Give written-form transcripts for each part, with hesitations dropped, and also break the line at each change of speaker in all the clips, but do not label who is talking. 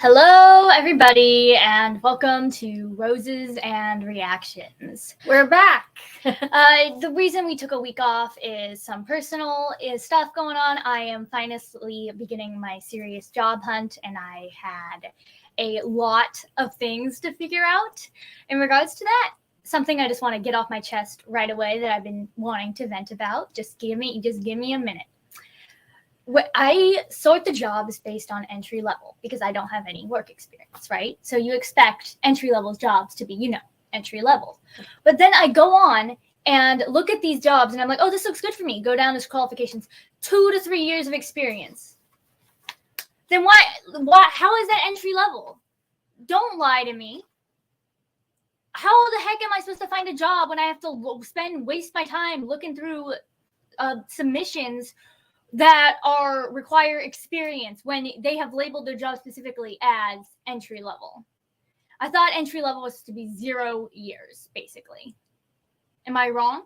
Hello, everybody, and welcome to Roses and Reactions.
We're back.
The reason we took a week off is some personal stuff going on. I am finally beginning my serious job hunt, and I had a lot of things to figure out in regards to that. Something I just want to get off my chest right away that I've been wanting to vent about. Just give me a minute. I sort the jobs based on entry level because I don't have any work experience, right? So you expect entry level jobs to be, entry level. But then I go on and look at these jobs and I'm like, oh, this looks good for me. Go down to qualifications, 2 to 3 years of experience. Then why, how is that entry level? Don't lie to me. How the heck am I supposed to find a job when I have to waste my time looking through submissions that require experience when they have labeled their job specifically as entry level? I thought entry level was to be 0 years, basically. Am I wrong?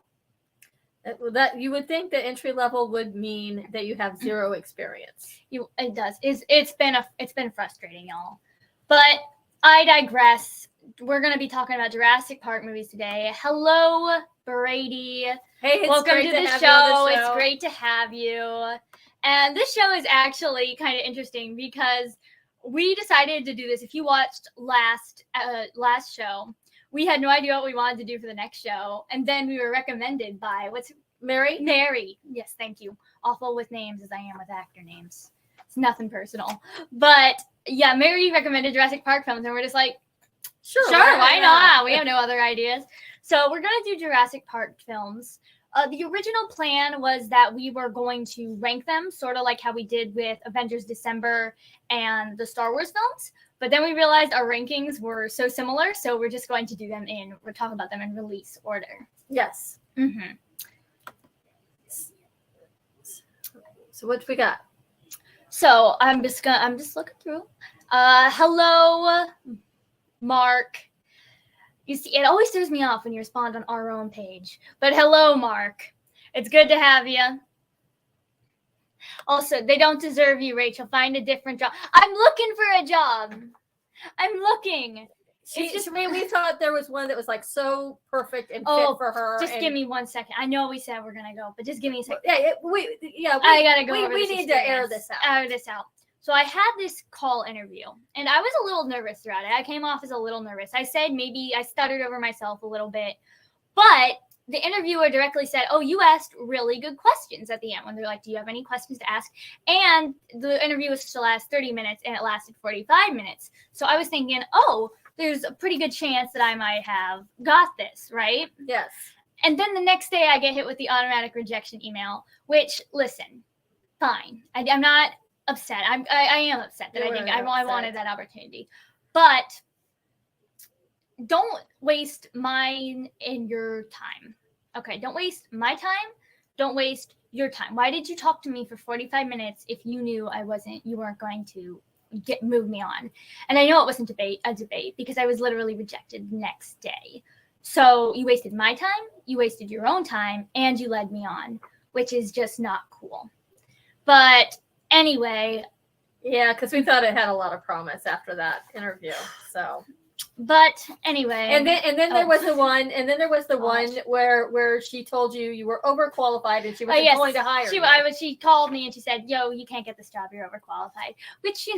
That you would think that entry level would mean that you have 0 experience.
It does. It's been frustrating, y'all. But I digress. We're gonna be talking about Jurassic Park movies today. Hello, Brady.
Hey,
welcome to the show. It's great to have you. And this show is actually kind of interesting because we decided to do this. If you watched last show, we had no idea what we wanted to do for the next show, and then we were recommended by
Mary.
Mary. Yes, thank you. Awful with names as I am with actor names. It's nothing personal, but yeah, Mary recommended Jurassic Park films, and we're just like, sure, why not? We have no other ideas. So we're going to do Jurassic Park films. The original plan was that we were going to rank them, sort of like how we did with Avengers December and the Star Wars films. But then we realized our rankings were so similar, so we're just going to do them we'll talk about them in release order.
Yes.
Mm-hmm.
So what we got?
So I'm just looking through. Hello, Mark. You see, it always throws me off when you respond on our own page. But hello, Mark. It's good to have you. Also, they don't deserve you, Rachel. Find a different job. I'm looking for a job. I'm looking.
We thought there was one that was like so perfect and fit for her.
Just give me 1 second. I know we said we're gonna go, but just give me a second.
I
gotta go.
We need to air this out.
So I had this call interview, and I was a little nervous throughout it. I came off as a little nervous. I said maybe I stuttered over myself a little bit, but the interviewer directly said, oh, you asked really good questions at the end when they're like, do you have any questions to ask? And the interview was to last 30 minutes, and it lasted 45 minutes. So I was thinking, oh, there's a pretty good chance that I might have got this, right?
Yes.
And then the next day I get hit with the automatic rejection email, which, listen, fine. I'm not upset. I am upset that I wanted that opportunity. But don't waste mine and your time. Okay, don't waste my time. Don't waste your time. Why did you talk to me for 45 minutes if you knew you weren't going to move me on? And I know it wasn't a debate because I was literally rejected the next day. So you wasted my time, you wasted your own time, and you led me on, which is just not cool. But anyway.
Yeah, because we thought it had a lot of promise after that interview. So.
But anyway.
And then there was the one. And then there was the one where she told you were overqualified and she was going to hire you.
She called me and she said, "Yo, you can't get this job. You're overqualified." Which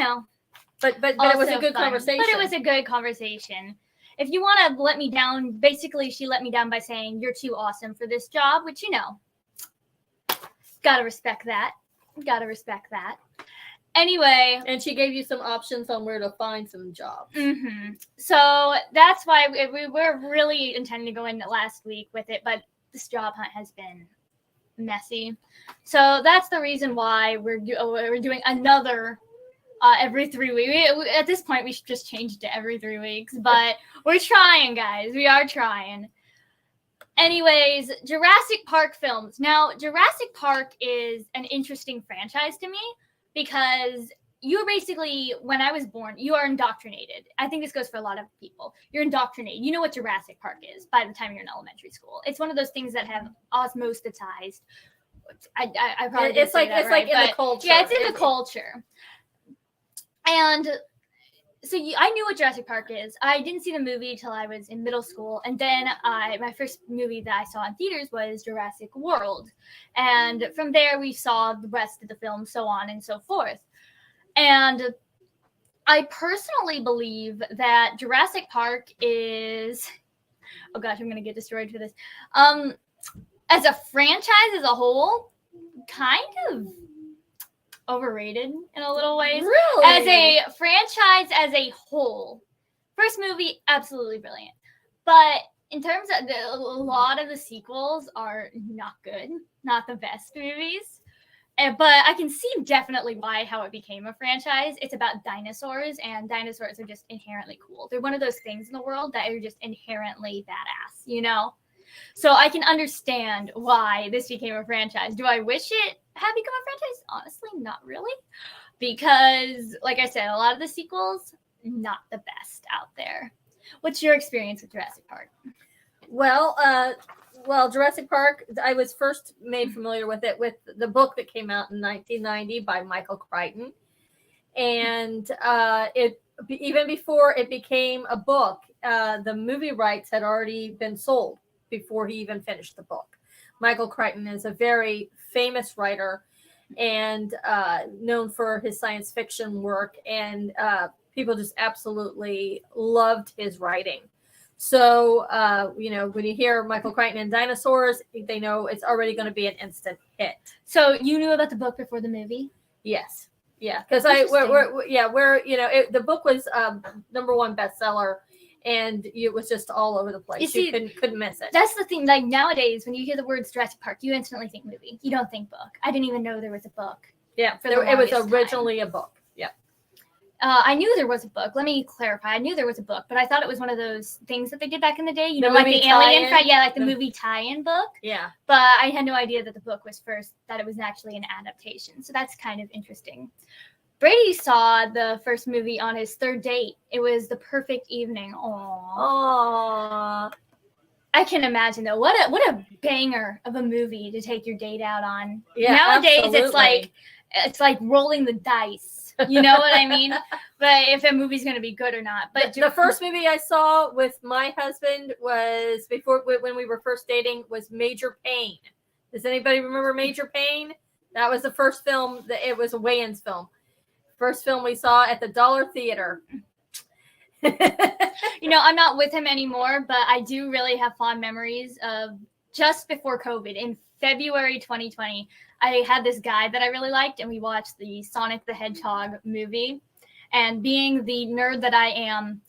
But it was a good conversation.
But it was a good conversation. If you want to let me down, basically she let me down by saying you're too awesome for this job, which gotta respect that. Anyway.
And she gave you some options on where to find some jobs.
Mm-hmm. So that's why we were really intending to go in last week with it, but this job hunt has been messy. So that's the reason why we're doing another every 3 weeks. At this point, we should just change it to every 3 weeks, but we're trying, guys. We are trying. Anyways, Jurassic Park films. Now, Jurassic Park is an interesting franchise to me because you're basically, when I was born, you are indoctrinated. I think this goes for a lot of people. You're indoctrinated. You know what Jurassic Park is by the time you're in elementary school. It's one of those things that have osmosisized. I probably
it's like in the culture.
Yeah, it's in the culture. And I knew what Jurassic Park is. I didn't see the movie till I was in middle school, and then my first movie that I saw in theaters was Jurassic World, and from there we saw the rest of the film, so on and so forth. And I personally believe that Jurassic Park is, oh gosh, I'm gonna get destroyed for this. As a franchise as a whole, kind of overrated in a little ways.
Really?
As a franchise as a whole, first movie absolutely brilliant, but in terms of a lot of the sequels are not good, not the best movies. But I can see definitely how it became a franchise. It's about dinosaurs, and dinosaurs are just inherently cool. They're one of those things in the world that are just inherently badass, you know? So I can understand why this became a franchise. Do I wish it had become a franchise? Honestly, not really. Because, like I said, a lot of the sequels, not the best out there. What's your experience with Jurassic Park?
Well, Jurassic Park, I was first made familiar with it with the book that came out in 1990 by Michael Crichton. And it even before it became a book, the movie rights had already been sold before he even finished the book. Michael Crichton is a very famous writer and known for his science fiction work, and people just absolutely loved his writing. So, when you hear Michael Crichton and dinosaurs, they know it's already going to be an instant hit.
So you knew about the book before the movie?
Yes. Yeah. Because the book was #1 bestseller, and it was just all over the place. You couldn't miss it.
That's the thing. Like nowadays, when you hear the words Jurassic Park, you instantly think movie. You don't think book. I didn't even know there was a book.
Yeah. It was originally a book. Yeah.
I knew there was a book. Let me clarify. I knew there was a book, but I thought it was one of those things that they did back in the day. You know, like the Alien, like the movie tie-in book.
Yeah.
But I had no idea that the book was first, that it was actually an adaptation. So that's kind of interesting. Brady saw the first movie on his third date. It was The Perfect Evening.
Aww.
I can imagine though. What a banger of a movie to take your date out on.
Yeah,
nowadays
absolutely.
it's like rolling the dice. You know what I mean? But if a movie's going to be good or not. But
the first movie I saw with my husband was when we were first dating was Major Payne. Does anybody remember Major Payne? That was the first film. It was a Wayans film. First film we saw at the Dollar Theater.
I'm not with him anymore, but I do really have fond memories of just before COVID. In February 2020, I had this guy that I really liked, and we watched the Sonic the Hedgehog movie. And being the nerd that I am,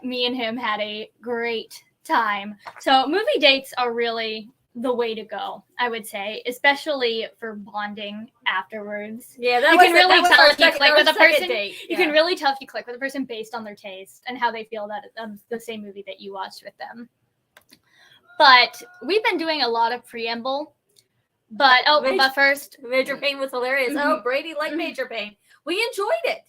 me and him had a great time. So movie dates are really the way to go, I would say, especially for bonding afterwards.
Yeah,
you can really tell if you click with a person. You can really tell if you click with a person based on their taste and how they feel that the same movie that you watched with them. But we've been doing a lot of preamble. But first,
Major Payne was hilarious. Mm-hmm. Oh, Brady liked Major Payne. We enjoyed it.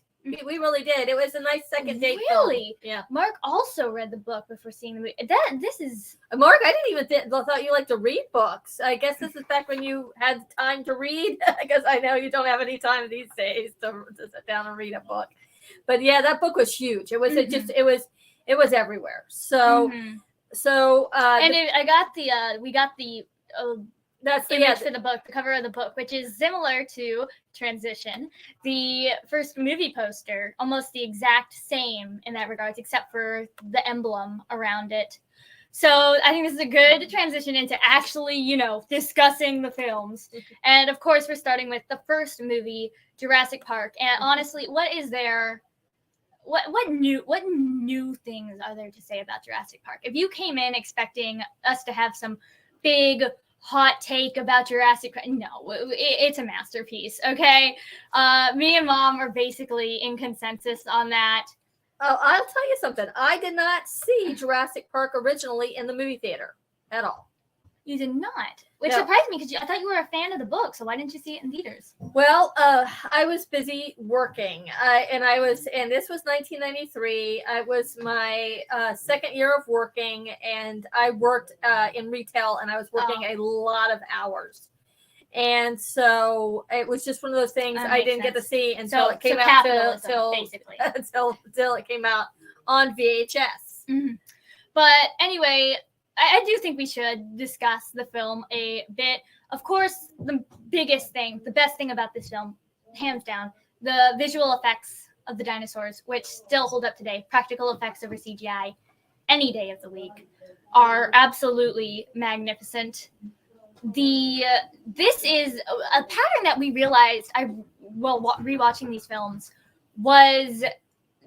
We really did. It was a nice second date.
Really?
Film. Yeah.
Mark also read the book before seeing the movie. This is
Mark. I didn't even thought you liked to read books. I guess this is back when you had time to read. I guess I know you don't have any time these days to sit down and read a book. But yeah, that book was huge. It was it was everywhere. So
we got the. That's the image for the book, the cover of the book, which is similar to Transition, the first movie poster, almost the exact same in that regards, except for the emblem around it. So I think this is a good transition into actually, discussing the films. And of course, we're starting with the first movie, Jurassic Park. And honestly, what is there? What new things are there to say about Jurassic Park? If you came in expecting us to have some big hot take about Jurassic Park, no, it's a masterpiece. Okay, me and Mom are basically in consensus on that.
Oh, I'll tell you something. I did not see Jurassic Park originally in the movie theater at all.
You did not, which surprised me because I thought you were a fan of the book. So why didn't you see it in theaters?
Well, I was busy working, and this was 1993. I was my second year of working, and I worked in retail, and I was working a lot of hours. And so it was just one of those things I didn't get to see until it came out
basically.
until it came out on VHS.
Mm-hmm. But anyway, I do think we should discuss the film a bit. Of course, the biggest thing, the best thing about this film, hands down, the visual effects of the dinosaurs, which still hold up today, practical effects over CGI, any day of the week, are absolutely magnificent. This is a pattern that we realized while rewatching these films was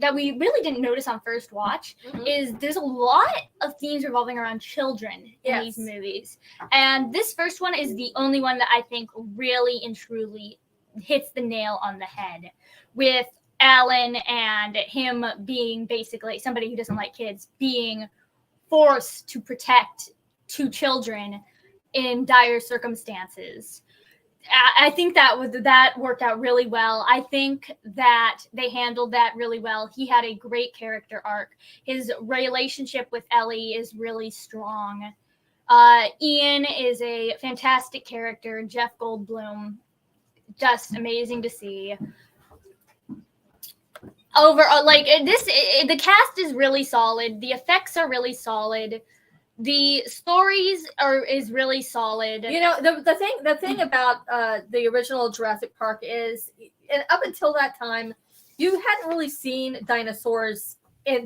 that we really didn't notice on first watch. Is there's a lot of themes revolving around children in these movies, and this first one is the only one that I think really and truly hits the nail on the head, with Alan and him being basically somebody who doesn't like kids being forced to protect two children in dire circumstances. I think that worked out really well. I think that they handled that really well. He had a great character arc. His relationship with Ellie is really strong. Ian is a fantastic character. Jeff Goldblum, just amazing to see. Overall, the cast is really solid. The effects are really solid. The stories is really solid.
You know, the thing about the original Jurassic Park is, and up until that time, you hadn't really seen dinosaurs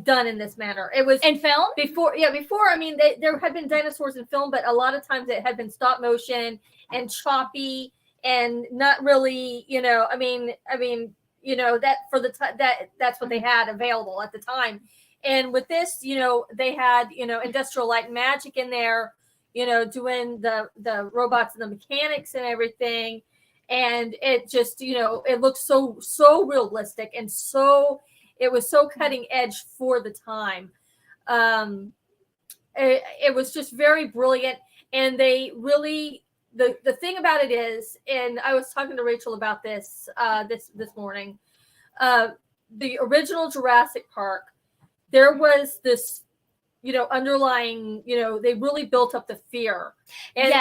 done in this manner. It was
in film
before. I mean, there had been dinosaurs in film, but a lot of times it had been stop motion and choppy and not really. I mean, that for the that's what they had available at the time. And with this, they had, Industrial Light and Magic in there, doing the robots and the mechanics and everything. And it just, it looked so realistic, and it was so cutting edge for the time. It was just very brilliant. And they really, the thing about it is, and I was talking to Rachel about this morning, the original Jurassic Park, there was this, underlying, they really built up the fear. And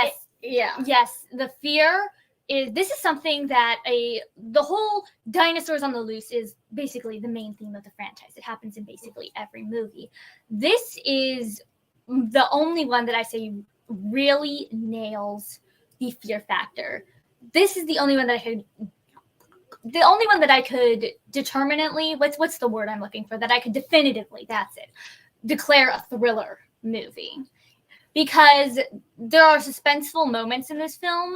yes, the fear this is something that the whole dinosaurs on the loose is basically the main theme of the franchise. It happens in basically every movie. This is the only one that I say really nails the fear factor. This is the only one that I could determinately, what's the word I'm looking for, that I could definitively, that's it, declare a thriller movie. Because there are suspenseful moments in this film.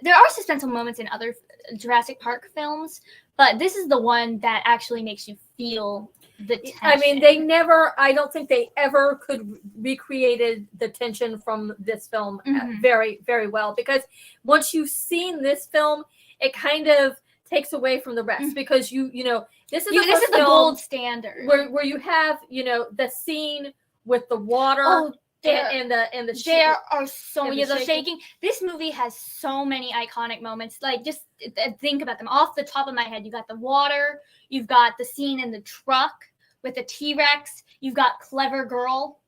There are suspenseful moments in other Jurassic Park films, but this is the one that actually makes you feel the tension.
I mean, I don't think they ever could recreated the tension from this film very, very well. Because once you've seen this film, it kind of takes away from the rest, because this is
the gold standard
where you have the scene with the water and the
there are so many of those shaking. This movie has so many iconic moments. Like, just think about them off the top of my head. You got the water, you've got the scene in the truck with the T-Rex, you've got Clever Girl.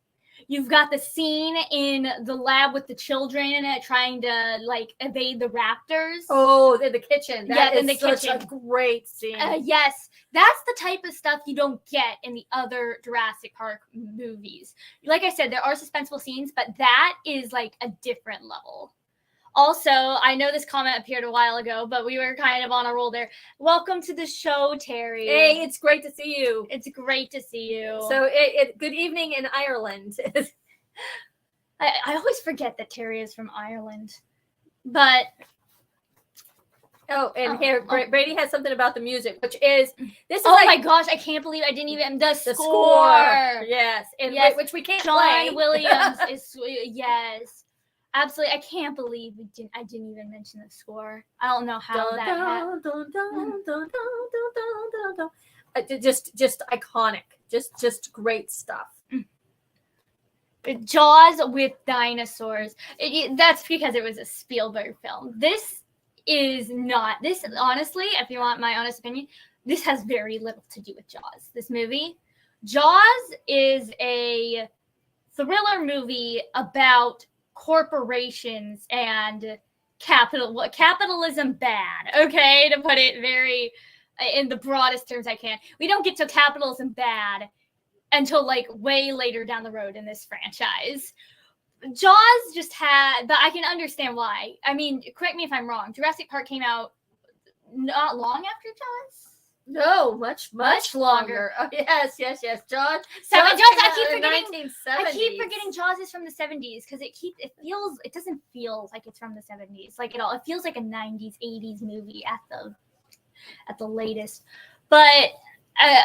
You've got the scene in the lab with the children in it trying to evade the raptors.
Oh, in the kitchen.
That is in the kitchen.
A great scene.
Yes, that's the type of stuff you don't get in the other Jurassic Park movies. Like I said, there are suspenseful scenes, but that is a different level. Also, I know this comment appeared a while ago, but we were kind of on a roll there. Welcome to the show, Terry.
Hey, it's great to see you.
It's great to see you.
So, good evening in Ireland.
I always forget that Terry is from Ireland. But...
here, Brady has something about the music, which is...
my gosh, I can't believe I didn't even... The score!
Yes. And
yes.
Which we can't
John
play.
Williams is... Yes. Absolutely, I can't believe I didn't even mention the score. I don't know how that happened.
Just iconic, just great stuff.
Jaws with dinosaurs. That's because it was a Spielberg film. This is not. This, honestly, if you want my honest opinion, this has very little to do with Jaws. This movie, Jaws, is a thriller movie about corporations and capitalism bad, okay, to put it very in the broadest terms I can. We don't get to capitalism bad until like way later down the road in this franchise. Jaws just had, but I can understand why. I mean, correct me if I'm wrong. Jurassic Park came out not long after Jaws.
No, much longer. Oh, yes. Jaws.
Jaws I keep forgetting Jaws is from the 70s because it doesn't feel like it's from the 70s like at all. It feels like a 90s, 80s movie at the latest. But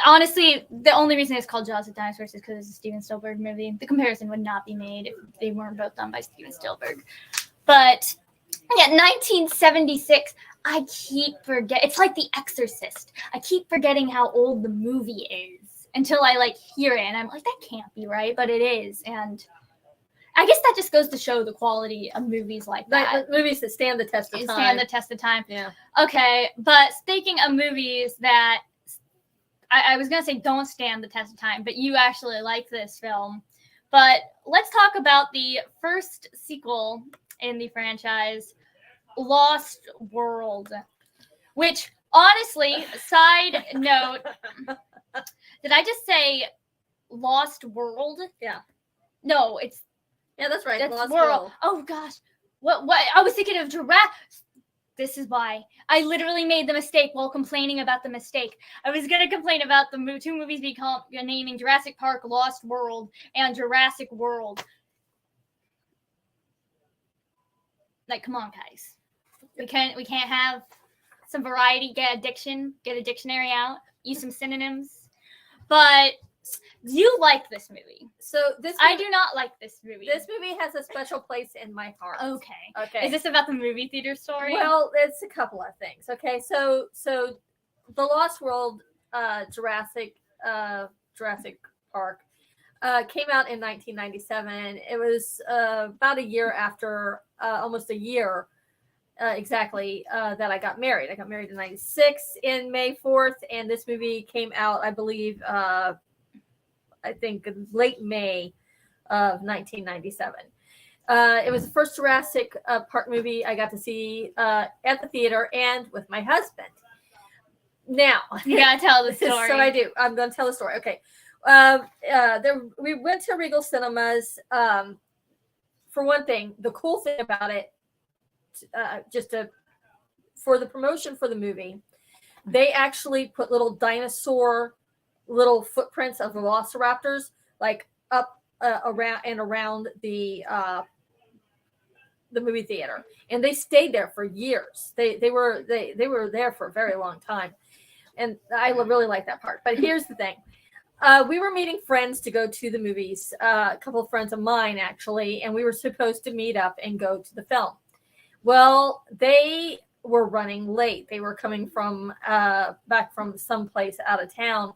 honestly, the only reason it's called Jaws of Dinosaurs is because it's a Steven Spielberg movie. The comparison would not be made if they weren't both done by Steven Spielberg. But yeah, 1976. I keep forgetting. It's like The Exorcist. I keep forgetting how old the movie is until I like hear it, and I'm like, that can't be right, but it is. And I guess that just goes to show the quality of movies like that.
Like movies that stand the test of time.
Yeah. Okay, but speaking of movies that I was gonna say don't stand the test of time, but you actually like this film. But let's talk about the first sequel in the franchise, Lost World, which honestly, side note, did I just say Lost World?
Yeah.
No,
that's right.
That's Lost World. Oh gosh. What I was thinking of Jurassic. This is why I literally made the mistake while complaining about the mistake. I was going to complain about the two movies naming Jurassic Park, Lost World, and Jurassic World. Like, come on, guys. We can't have some variety, get a dictionary out, use some synonyms. But you like this movie. I do not like this movie.
This movie has a special place in my heart.
Okay. Is this about the movie theater story?
Well, it's a couple of things. Okay, so the Lost World Jurassic Park came out in 1997. It was about a year after, almost a year exactly, that I got married. I got married in 96 in May 4th, and this movie came out, I believe, I think late May of 1997. It was the first Jurassic Park movie I got to see at the theater and with my husband. Now,
you gotta tell the story.
So I do. I'm going to tell the story. Okay. We went to Regal Cinemas. For one thing, the cool thing about it, for the promotion for the movie, they actually put little dinosaur footprints of the velociraptors like up around the movie theater, and they stayed there for years. They were there for a very long time, and I really like that part. But here's the thing. We were meeting friends to go to the movies, a couple of friends of mine actually, and we were supposed to meet up and go to the film. Well, they were running late. They were coming from back from someplace out of town,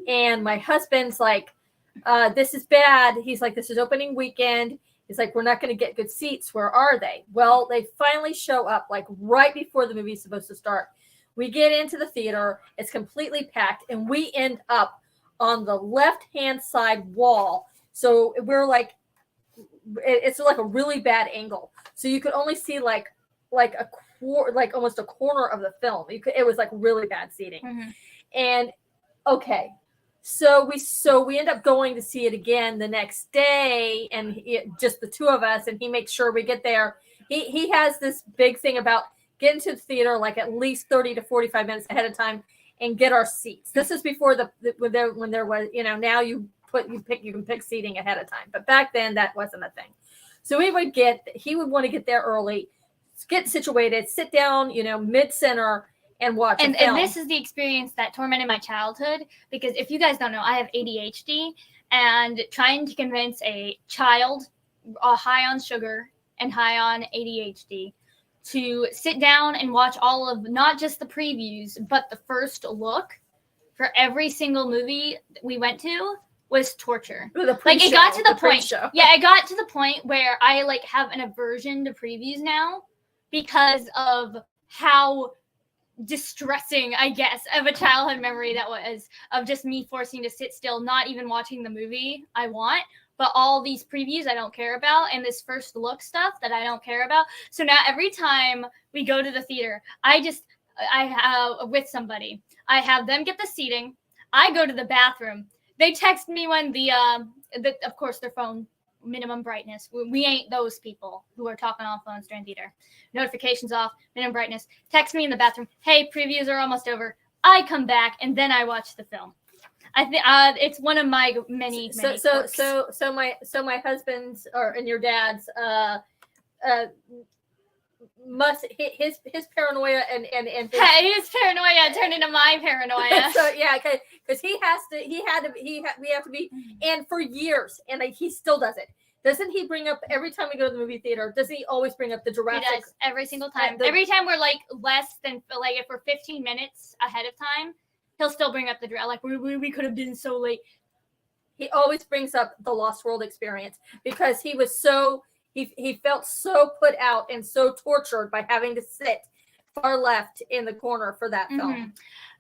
and my husband's like, this is bad. He's like, this is opening weekend. He's like, we're not going to get good seats. Where are they? Well, they finally show up like right before the movie's supposed to start. We get into the theater. It's completely packed, and we end up on the left-hand side wall. So we're like, it's like a really bad angle. So you could only see like almost a corner of the film. It was like really bad seating. Mm-hmm. And okay, so we end up going to see it again the next day, and just the two of us. And he makes sure we get there. He has this big thing about getting to the theater like at least 30 to 45 minutes ahead of time and get our seats. This is before when there was, now you can pick seating ahead of time. But back then that wasn't a thing. So he would want to get there early, get situated, sit down, mid-center and watch a film.
And this is the experience that tormented my childhood, because if you guys don't know, I have ADHD, and trying to convince a child high on sugar and high on ADHD to sit down and watch all of not just the previews, but the first look for every single movie we went to was torture. Like it got to the point. Yeah, it got to the point where I like have an aversion to previews now because of how distressing, I guess, of a childhood memory that was of just me forcing to sit still, not even watching the movie I want, but all these previews I don't care about, and this first look stuff that I don't care about. So now every time we go to the theater, I have with somebody, I have them get the seating. I go to the bathroom. They text me when the of course their phone minimum brightness. We ain't those people who are talking on phones during theater. Notifications off, minimum brightness. Text me in the bathroom. Hey, previews are almost over. I come back and then I watch the film. I think it's one of my many quirks.
So my husband's and your dad's must his paranoia and
his paranoia turned into my paranoia.
So yeah, because we have to be, and for years, and he still does it. Doesn't he bring up every time we go to the movie theater? Doesn't he always bring up the Jurassic?
He does every single time. Every time we're like less than like if we're 15 minutes ahead of time, he'll still bring up the Jurassic. Like we could have been so late.
He always brings up the Lost World experience because he was so. He felt so put out and so tortured by having to sit far left in the corner for that film.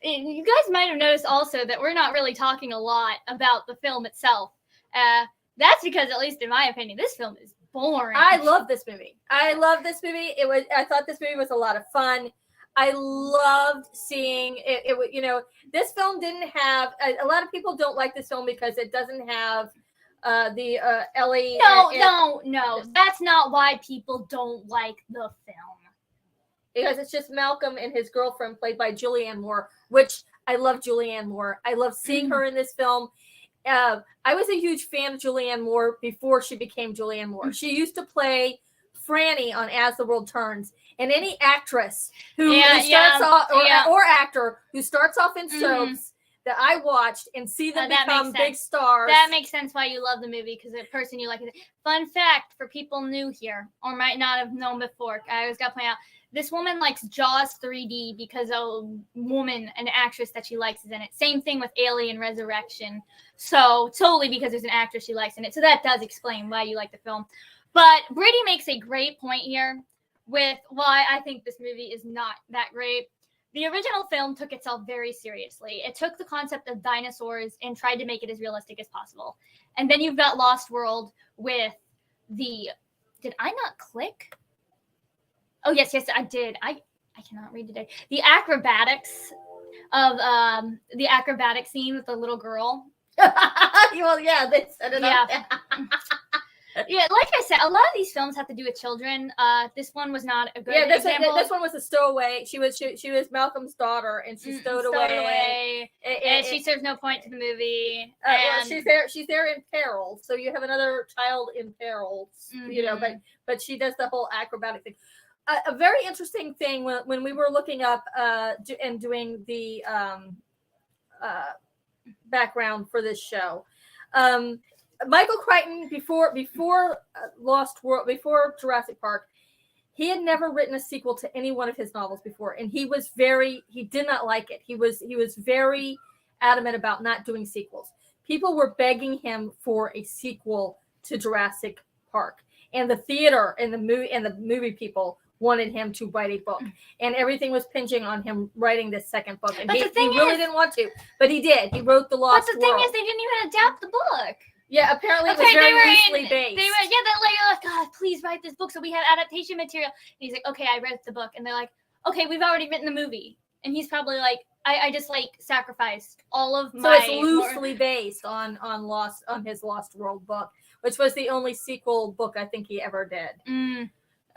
You guys might have noticed also that we're not really talking a lot about the film itself. That's because, at least in my opinion, this film is boring.
I love this movie. I thought this movie was a lot of fun. I loved seeing it. This film didn't have a lot of people don't like this film because it doesn't have the Ellie.
No. That's not why people don't like the film.
Because it's just Malcolm and his girlfriend, played by Julianne Moore, which I love Julianne Moore. I love seeing her in this film. I was a huge fan of Julianne Moore before she became Julianne Moore. She used to play Franny on As the World Turns. And any actress who starts off, or actor who starts off in soaps that I watched and see them become big stars.
That makes sense why you love the movie, because the person you like is. Fun fact for people new here or might not have known before, I always got to point out, this woman likes Jaws 3D because an actress that she likes is in it. Same thing with Alien Resurrection. So totally because there's an actress she likes in it. So that does explain why you like the film. But Brady makes a great point here with why I think this movie is not that great. The original film took itself very seriously. It took the concept of dinosaurs and tried to make it as realistic as possible. And then you've got Lost World with the... Did I not click? Oh, yes, I did. I cannot read today. The acrobatics of the acrobatic scene with the little girl.
Well, yeah, they set it up.
Yeah, like I said, a lot of these films have to do with children. This one was not a good example.
This one was a stowaway. She was Malcolm's daughter, and she stowed away.
And she serves no point to the movie.
Well, she's there in peril. So you have another child in peril. But she does the whole acrobatic thing. A very interesting thing when we were looking up and doing the background for this show. Michael Crichton, before Lost World, before Jurassic Park, he had never written a sequel to any one of his novels before, and he did not like it. He was very adamant about not doing sequels. People were begging him for a sequel to Jurassic Park, and the theater and the movie people wanted him to write a book, and everything was pinging on him writing this second book, and he really didn't want to, but he did. He wrote The Lost World.
But the thing is, they didn't even adapt the book.
Yeah, apparently it was very loosely based.
They're like, God, please write this book so we have adaptation material. And he's like, okay, I wrote the book. And they're like, okay, we've already written the movie. And he's probably like, I just like sacrificed all of my...
So it's loosely based on his Lost World book, which was the only sequel book I think he ever did.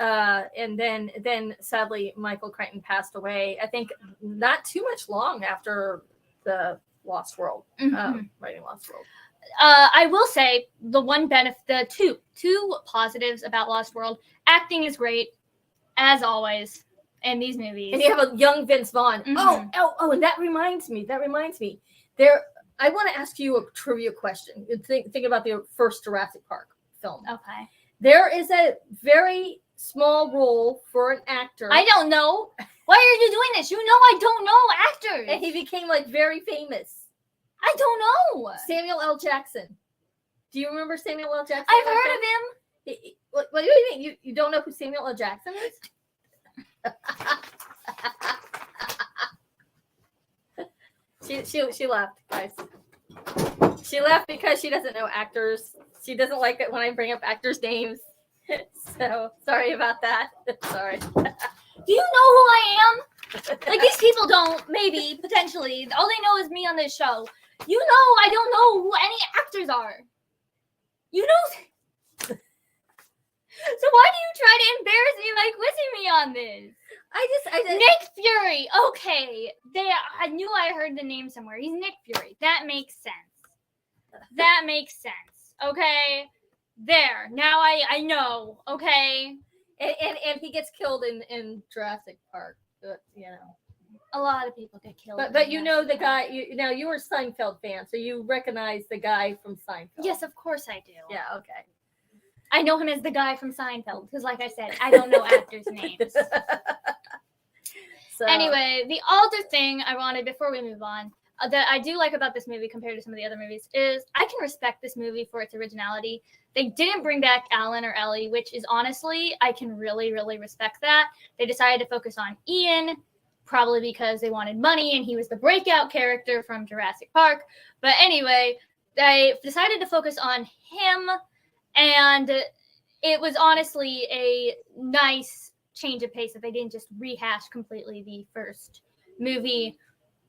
And then sadly, Michael Crichton passed away, I think not too much long after the Lost World, writing Lost World.
I will say the two positives about Lost World. Acting is great, as always, in these movies.
And you have a young Vince Vaughn. Oh, and that reminds me. I want to ask you a trivia question. Think about the first Jurassic Park film.
Okay.
There is a very small role for an actor.
I don't know. Why are you doing this? You know I don't know actors.
And he became very famous.
I don't know.
Samuel L. Jackson. Do you remember Samuel L. Jackson?
I've heard of him.
What do you mean? You don't know who Samuel L. Jackson is? She left, guys. She left because she doesn't know actors. She doesn't like it when I bring up actors' names. So sorry about that. Sorry.
Do you know who I am? Like, these people don't, maybe, potentially. All they know is me on this show. You know I don't know who any actors are. You know? So why do you try to embarrass me by quizzing me on this?
I
Nick Fury. Okay. I knew I heard the name somewhere. He's Nick Fury. That makes sense. That makes sense. Okay. There. Now I know. Okay.
And he gets killed in Jurassic Park. You know.
A lot of people get killed.
But you know the guy. You were a Seinfeld fan, so you recognize the guy from Seinfeld.
Yes, of course I do.
Yeah. Okay.
I know him as the guy from Seinfeld because, like I said, I don't know actors' names.
So.
Anyway, the other thing I wanted before we move on that I do like about this movie compared to some of the other movies is I can respect this movie for its originality. They didn't bring back Alan or Ellie, which is honestly, I can really, really respect that. They decided to focus on Ian, probably because they wanted money and he was the breakout character from Jurassic Park. But anyway, they decided to focus on him, and it was honestly a nice change of pace that they didn't just rehash completely the first movie,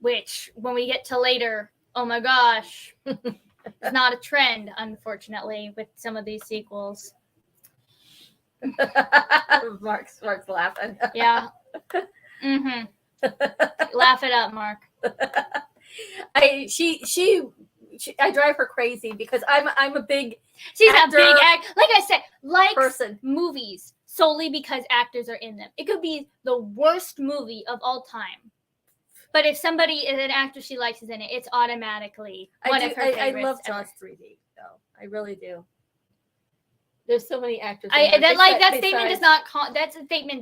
which when we get to later, oh my gosh, it's not a trend, unfortunately, with some of these sequels.
Mark's laughing.
Yeah. Mm-hmm. Laugh it up, Mark.
I drive her crazy because I'm a big
She's
actor,
a big like I said, likes
person.
Movies solely because actors are in them. It could be the worst movie of all time, but if somebody is an actor she likes is in it, it's automatically one of her favorites.
I love Jaws 3D though. I really do. There's so many actors.
That statement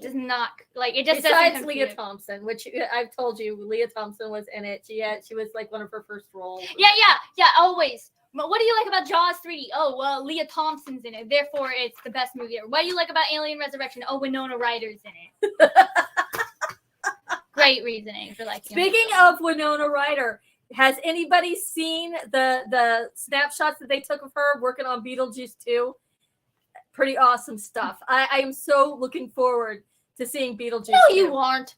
does not like it just doesn't
besides Leah Thompson, which I've told you, Leah Thompson was in it. She was like one of her first roles.
Yeah, always. But what do you like about Jaws 3D? Oh, well, Leah Thompson's in it. Therefore, it's the best movie ever. What do you like about Alien Resurrection? Oh, Winona Ryder's in it. Great reasoning for liking it.
Speaking of Winona Ryder, has anybody seen the snapshots that they took of her working on Beetlejuice 2? Pretty awesome stuff. I am so looking forward to seeing Beetlejuice 2.
No, you aren't.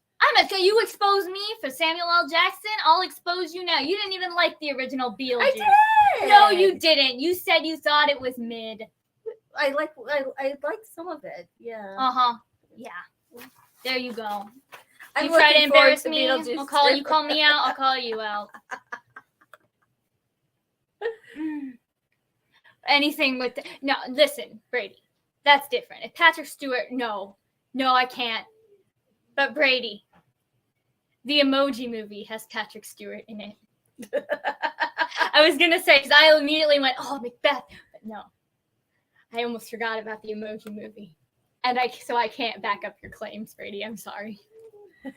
You exposed me for Samuel L. Jackson. I'll expose you now. You didn't even like the original Beetlejuice.
I did.
No, you didn't. You said you thought it was mid.
I like some of it. Yeah.
Yeah. There you go.
I'm
you try to embarrass me.
You
call me out. I'll call you out. Anything with no. Listen, Brady. That's different. If Patrick Stewart, no, I can't. But Brady, the Emoji Movie has Patrick Stewart in it. I was gonna say because I immediately went, oh, Macbeth, but no, I almost forgot about the Emoji Movie, and I can't back up your claims, Brady. I'm sorry.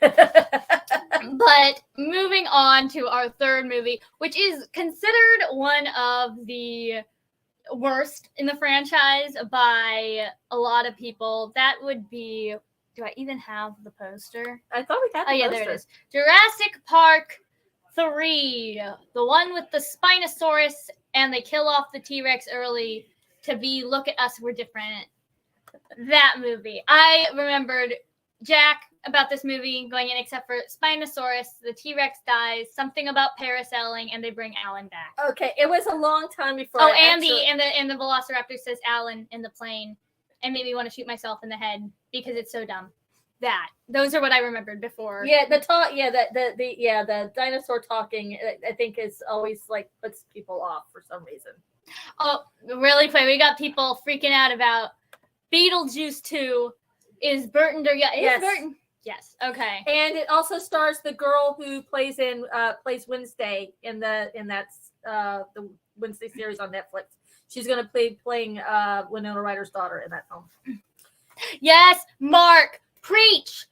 But moving on to our third movie, which is considered one of the worst in the franchise by a lot of people, that would be. Do I even have the poster?
I thought we had the poster.
There it is. Jurassic Park 3, the one with the Spinosaurus, and they kill off the T-Rex early to be, look at us, we're different. That movie. I remembered, Jack, about this movie going in, except for Spinosaurus, the T-Rex dies, something about parasailing, and they bring Alan back.
Okay, it was a long time before.
Oh, and the Velociraptor says Alan in the plane, and made me want to shoot myself in the head because it's so dumb. Those are what I remembered before.
Yeah, the dinosaur talking, I think is always like puts people off for some reason.
Oh, really quick, we got people freaking out about Beetlejuice 2. Is Burton there? Yeah,
yes.
Burton. Yes. Okay.
And it also stars the girl who plays Wednesday in the Wednesday series on Netflix. She's going to playing Winona Ryder's daughter in that film.
Yes, Mark, preach.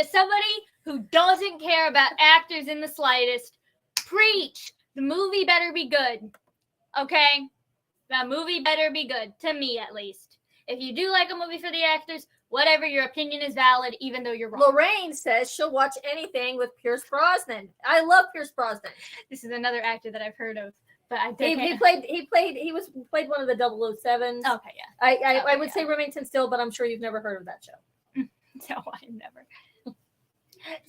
As somebody who doesn't care about actors in the slightest, preach. The movie better be good. Okay? The movie better be good, to me at least. If you do like a movie for the actors, whatever, your opinion is valid, even though you're wrong.
Lorraine says she'll watch anything with Pierce Brosnan. I love Pierce Brosnan.
This is another actor that I've heard of. but I
He
did.
played one of the 007s.
Okay, yeah.
I would say Remington Steele, but I'm sure you've never heard of that show.
No, I never.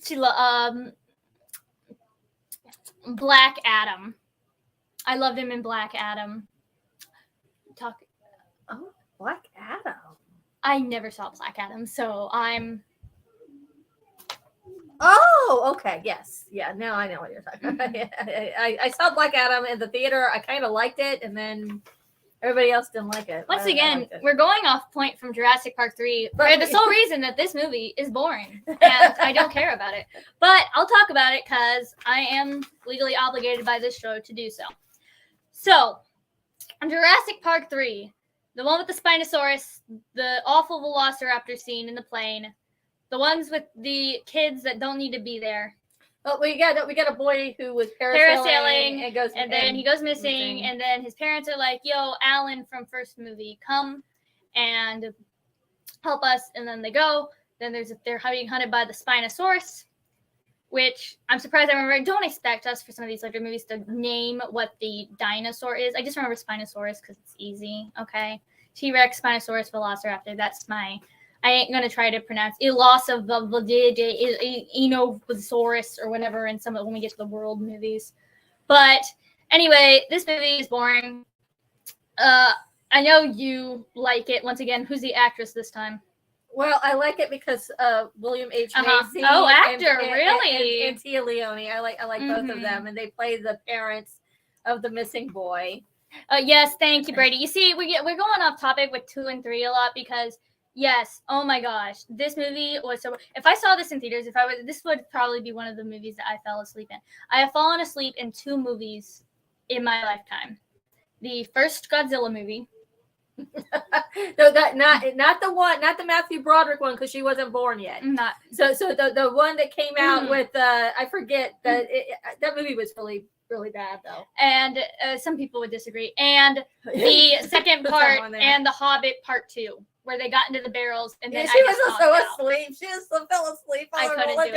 Sheila, Black Adam. I loved him in Black Adam.
Oh, Black Adam.
I never saw Black Adam, so I'm.
Oh, okay. Yes. Yeah. Now I know what you're talking about. I saw Black Adam in the theater. I kind of liked it, and then everybody else didn't like it.
Once again, we're going off point from Jurassic Park 3 for the sole reason that this movie is boring, and I don't care about it. But I'll talk about it because I am legally obligated by this show to do so. So, Jurassic Park 3, the one with the Spinosaurus, the awful Velociraptor scene in the plane, the ones with the kids that don't need to be there.
Oh, we got a boy who was parasailing
and then he goes missing, and then his parents are like, "Yo, Alan from first movie, come and help us." And then they go. Then they're being hunted by the Spinosaurus, which I'm surprised I remember. Don't expect us for some of these later movies to name what the dinosaur is. I just remember Spinosaurus because it's easy. Okay, T-Rex, Spinosaurus, Velociraptor. That's my. I ain't gonna try to pronounce Enosaurus or whatever in some of when we get to the world movies. But anyway, this movie is boring. I know you like it. Once again, who's the actress this time?
Well, I like it because William H. Macy.
Oh, actor, really?
And Tia Leone. I like both of them, and they play the parents of the missing boy.
Yes, thank you, Brady. You see, we're going off topic with 2 and 3 a lot because. Yes. Oh my gosh. This movie was so. If I saw this in theaters, this would probably be one of the movies that I fell asleep in. I have fallen asleep in 2 movies in my lifetime. The first Godzilla movie.
No, not the Matthew Broderick one because she wasn't born yet.
Not
so the one that came out with I forget that movie was really really bad though.
And some people would disagree. And the second part and The Hobbit Part 2. Where they got into the barrels and then
she was so asleep. She just fell asleep.
I couldn't do it.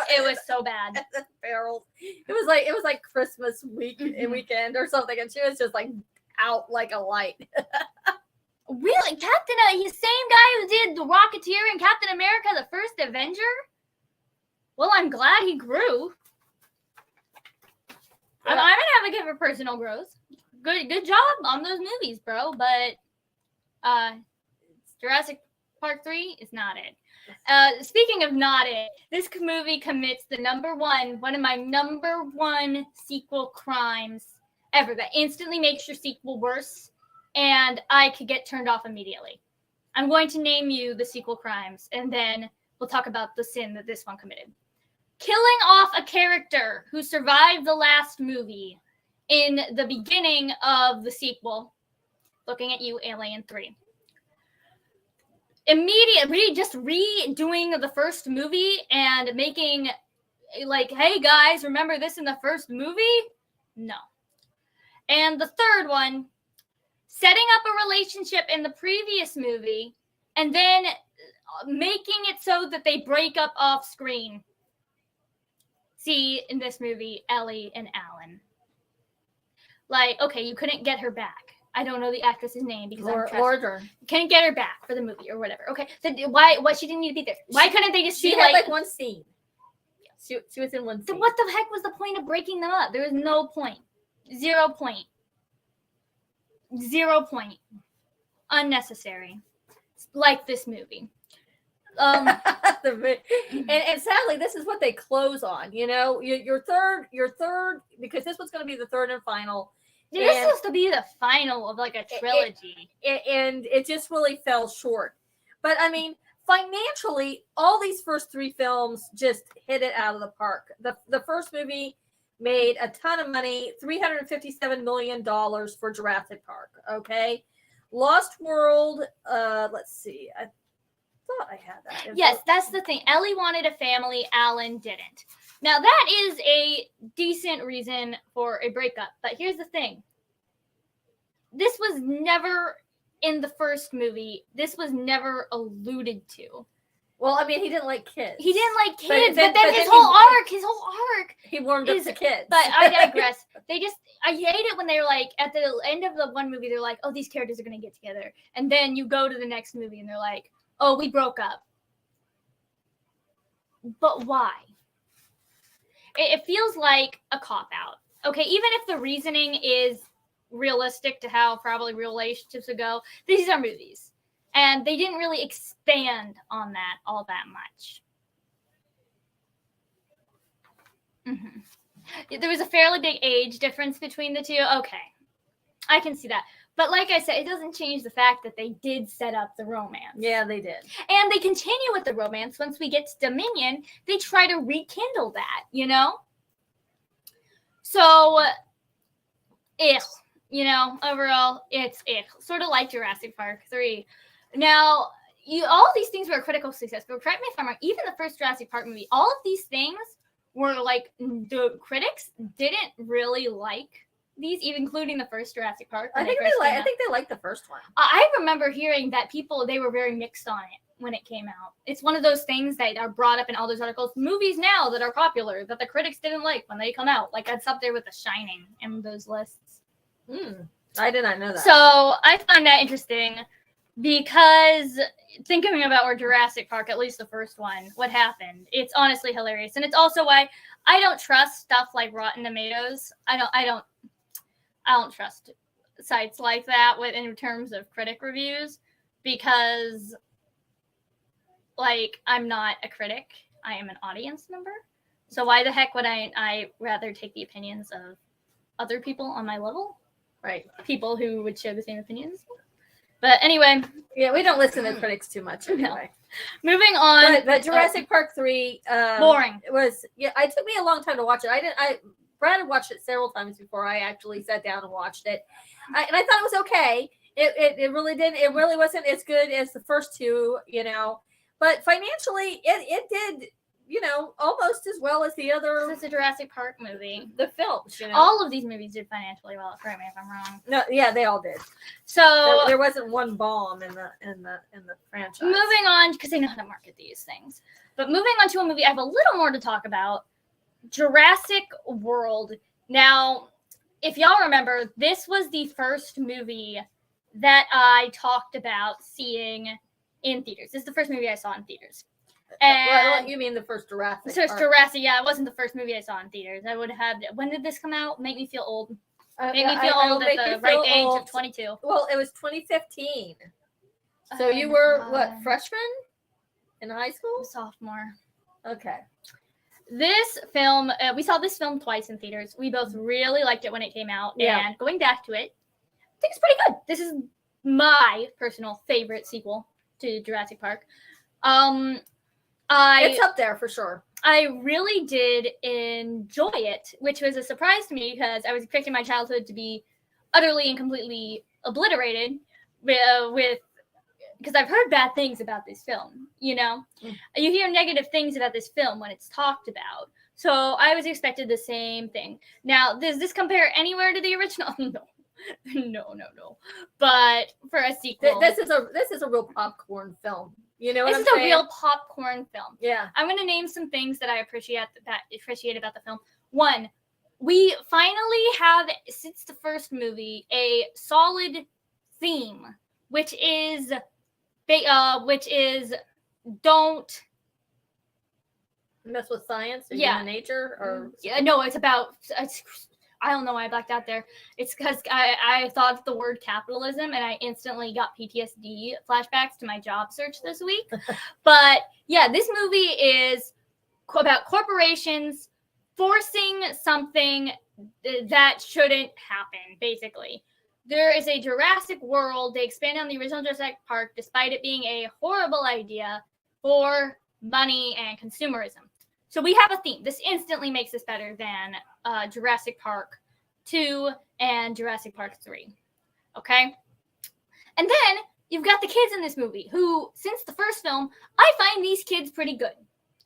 It was so bad.
The barrels. It was like Christmas weekend or something, and she was just like out like a light.
Really, he's the same guy who did the Rocketeer and Captain America: The First Avenger. Well, I'm glad he grew. I'm an advocate for personal growth. Good job on those movies, bro. But Jurassic Park 3 is not it. Speaking of not it, this movie commits one of my number one sequel crimes ever that instantly makes your sequel worse, and I could get turned off immediately. I'm going to name you the sequel crimes, and then we'll talk about the sin that this one committed. Killing off a character who survived the last movie in the beginning of the sequel. Looking at you, Alien 3. Just redoing the first movie and making like, hey guys, remember this in the first movie? No. And the third one, setting up a relationship in the previous movie and then making it so that they break up off screen. See, in this movie, Ellie and Alan. Like, okay, you couldn't get her back. I don't know the actress's name because
Order.
Can't get her back for the movie or whatever. Okay, so why she didn't need to be there? Why couldn't they just?
She had like one scene. She was in one scene.
What the heck was the point of breaking them up? There was no point. 0 point. 0 point. Unnecessary. Like this movie.
And sadly, this is what they close on. You know, your third, because this was going to be the third and final.
This is supposed to be the final of like a trilogy.
And it just really fell short. But I mean, financially, all these first 3 films just hit it out of the park. The first movie made a ton of money, $357 million for Jurassic Park. Okay. Lost World, let's see. I thought I had that.
Yes, that's the thing. Ellie wanted a family, Alan didn't. Now, that is a decent reason for a breakup. But here's the thing. This was never in the first movie. This was never alluded to.
Well, I mean, he didn't like kids.
He didn't like kids, but then his whole arc.
He warmed up to kids.
But I digress. I hate it when they're like, at the end of the one movie, they're like, oh, these characters are going to get together. And then you go to the next movie and they're like, oh, we broke up. But why? It feels like a cop-out. Okay, even if the reasoning is realistic to how probably real relationships would go, these are movies. And they didn't really expand on that all that much. Mm-hmm. There was a fairly big age difference between the two. Okay, I can see that. But like I said, it doesn't change the fact that they did set up the romance.
Yeah, they did.
And they continue with the romance. Once we get to Dominion, they try to rekindle that, you know? So, overall, it's sort of like Jurassic Park 3. Now, all these things were a critical success, but correct me if I'm wrong, even the first Jurassic Park movie, all of these things were like, the critics didn't really like these, even including the first Jurassic Park.
I think they liked the first one.
I remember hearing that they were very mixed on it when it came out. It's one of those things that are brought up in all those articles. Movies now that are popular that the critics didn't like when they come out. Like, that's up there with The Shining in those lists.
I did not know that.
So I find that interesting because thinking about where Jurassic Park, at least the first one, what happened, it's honestly hilarious. And it's also why I don't trust stuff like Rotten Tomatoes. I don't trust sites like that in terms of critic reviews because, like, I'm not a critic. I am an audience member. So why the heck would I rather take the opinions of other people on my level?
Right. People
who would share the same opinions. But anyway.
Yeah, we don't listen to critics too much anyway.
No. Moving on.
But Jurassic Park 3
boring.
It took me a long time to watch it. Brad had watched it several times before I actually sat down and watched it. And I thought it was okay. It really didn't. It really wasn't as good as the first two, But financially, it did, almost as well as the other.
It's a Jurassic Park movie.
The films,
All of these movies did financially well. Correct me if I'm wrong.
No, yeah, they all did.
So
there wasn't one bomb in the franchise.
Moving on, because they know how to market these things. But moving on to a movie I have a little more to talk about. Jurassic World. Now, if y'all remember, this was the first movie that I talked about seeing in theaters. This is the first movie I saw in theaters.
And you mean the first Jurassic?
Jurassic, yeah, it wasn't the first movie I saw in theaters. I would have. When did this come out? Make me feel old. Make me feel old at the right age of 22.
Well, it was 2015. So you were what, freshman in high school?
Sophomore.
Okay.
This film, we saw this film twice in theaters. We both really liked it when it came out. Yeah. And going back to it, I think it's pretty good. This is my personal favorite sequel to Jurassic Park.
It's up there for sure.
I really did enjoy it, which was a surprise to me because I was expecting my childhood to be utterly and completely obliterated because I've heard bad things about this film, You hear negative things about this film when it's talked about. So I was expected the same thing. Now, does this compare anywhere to the original? No. But for a sequel,
this is a real popcorn film. You know what I'm saying?
This is a real popcorn film.
Yeah.
I'm going to name some things that I appreciate about the film. One, we finally have, since the first movie, a solid theme, which is don't
mess with science or human nature, or
no, it's about. I don't know why I blacked out there. It's because I thought of the word capitalism and I instantly got PTSD flashbacks to my job search this week. But yeah, this movie is about corporations forcing something that shouldn't happen, basically. There is a Jurassic World. They expand on the original Jurassic Park despite it being a horrible idea for money and consumerism. So we have a theme. This instantly makes this better than Jurassic Park 2 and Jurassic Park 3. Okay? And then you've got the kids in this movie who, since the first film, I find these kids pretty good.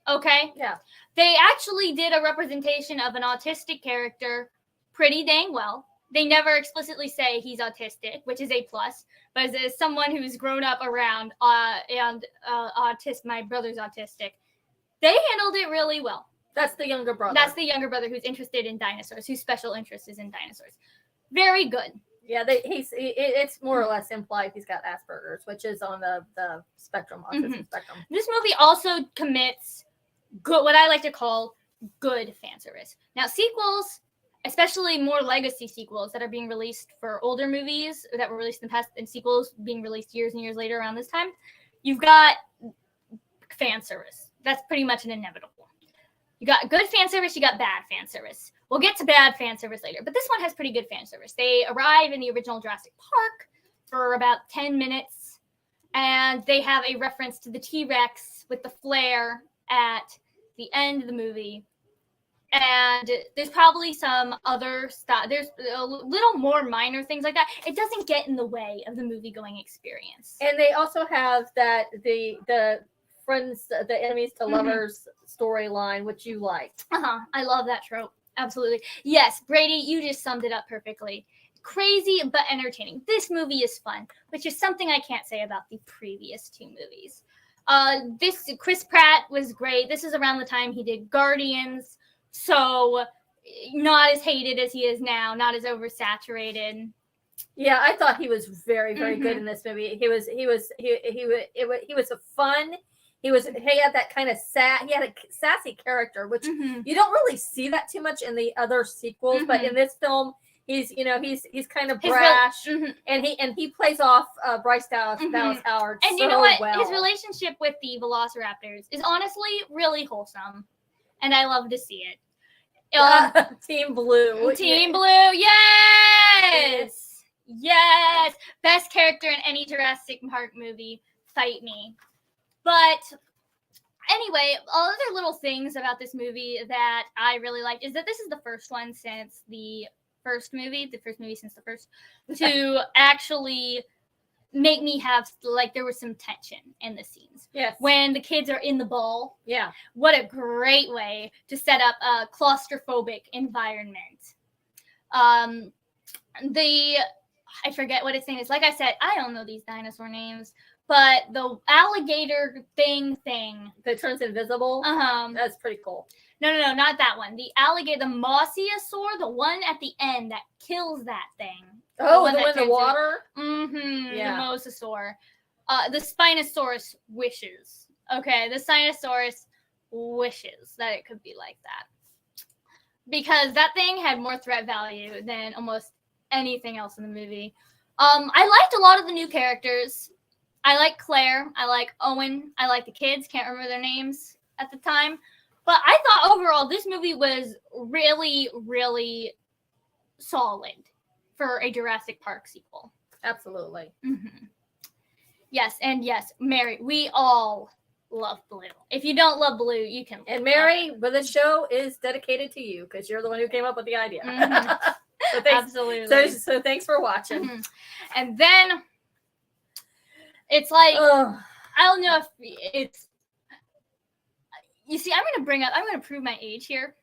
Okay?
Yeah.
They actually did a representation of an autistic character pretty dang well. They never explicitly say he's autistic, which is a plus. But as someone who's grown up around my brother's autistic, they handled it really well.
That's the younger brother.
That's the younger brother who's interested in dinosaurs, whose special interest is in dinosaurs. Very good.
Yeah, it's more or less implied he's got Asperger's, which is on the spectrum, autism spectrum.
This movie also commits good, what I like to call good fan service. Now, sequels, especially more legacy sequels that are being released for older movies that were released in the past, and sequels being released years and years later around this time, you've got fan service. That's pretty much an inevitable. You got good fan service, you got bad fan service. We'll get to bad fan service later, but this one has pretty good fan service. They arrive in the original Jurassic Park for about 10 minutes, and they have a reference to the T-Rex with the flare at the end of the movie. And there's probably some other stuff. There's a little more minor things like that. It doesn't get in the way of the movie-going experience.
And they also have that the friends, the enemies to lovers storyline, which you liked.
I love that trope. Absolutely. Yes, Brady, you just summed it up perfectly. Crazy but entertaining. This movie is fun, which is something I can't say about the previous two movies. This Chris Pratt was great. This is around the time he did Guardians, so not as hated as he is now, not as oversaturated.
Yeah, I thought he was very, very good in this movie. He was a fun. He had that kind of he had a sassy character, which you don't really see that too much in the other sequels, but in this film, he's kind of brash, and he plays off Bryce Dallas Howard
and
so
you know what?
well.
His relationship with the Velociraptors is honestly really wholesome, and I love to see it.
Team Blue.
Team Blue, yes! Yes! Best character in any Jurassic Park movie. Fight me. But anyway, all other little things about this movie that I really liked is that this is the first one since the first movie since the first, to actually make me have, like, there was some tension in the scenes.
Yes.
When the kids are in the ball.
Yeah.
What a great way to set up a claustrophobic environment. I forget what its name is. Like I said, I don't know these dinosaur names. But the alligator thing
that turns invisible. That's pretty cool.
No, not that one. The alligator, the mosasaur, the one at the end that kills that thing.
Oh, the one in the water.
Yeah. The mosasaur. The Spinosaurus wishes. Okay, the Spinosaurus wishes that it could be like that, because that thing had more threat value than almost anything else in the movie. I liked a lot of the new characters. I like Claire. I like Owen. I like the kids. Can't remember their names at the time. But I thought overall this movie was really, really solid for a Jurassic Park sequel.
Absolutely.
Yes, and yes, Mary, we all love Blue. If you don't love Blue, you can.
And Mary, but this show is dedicated to you because you're the one who came up with the idea. So thanks,
absolutely.
So thanks for watching.
And then it's like, I don't know if it's, you see, I'm going to prove my age here,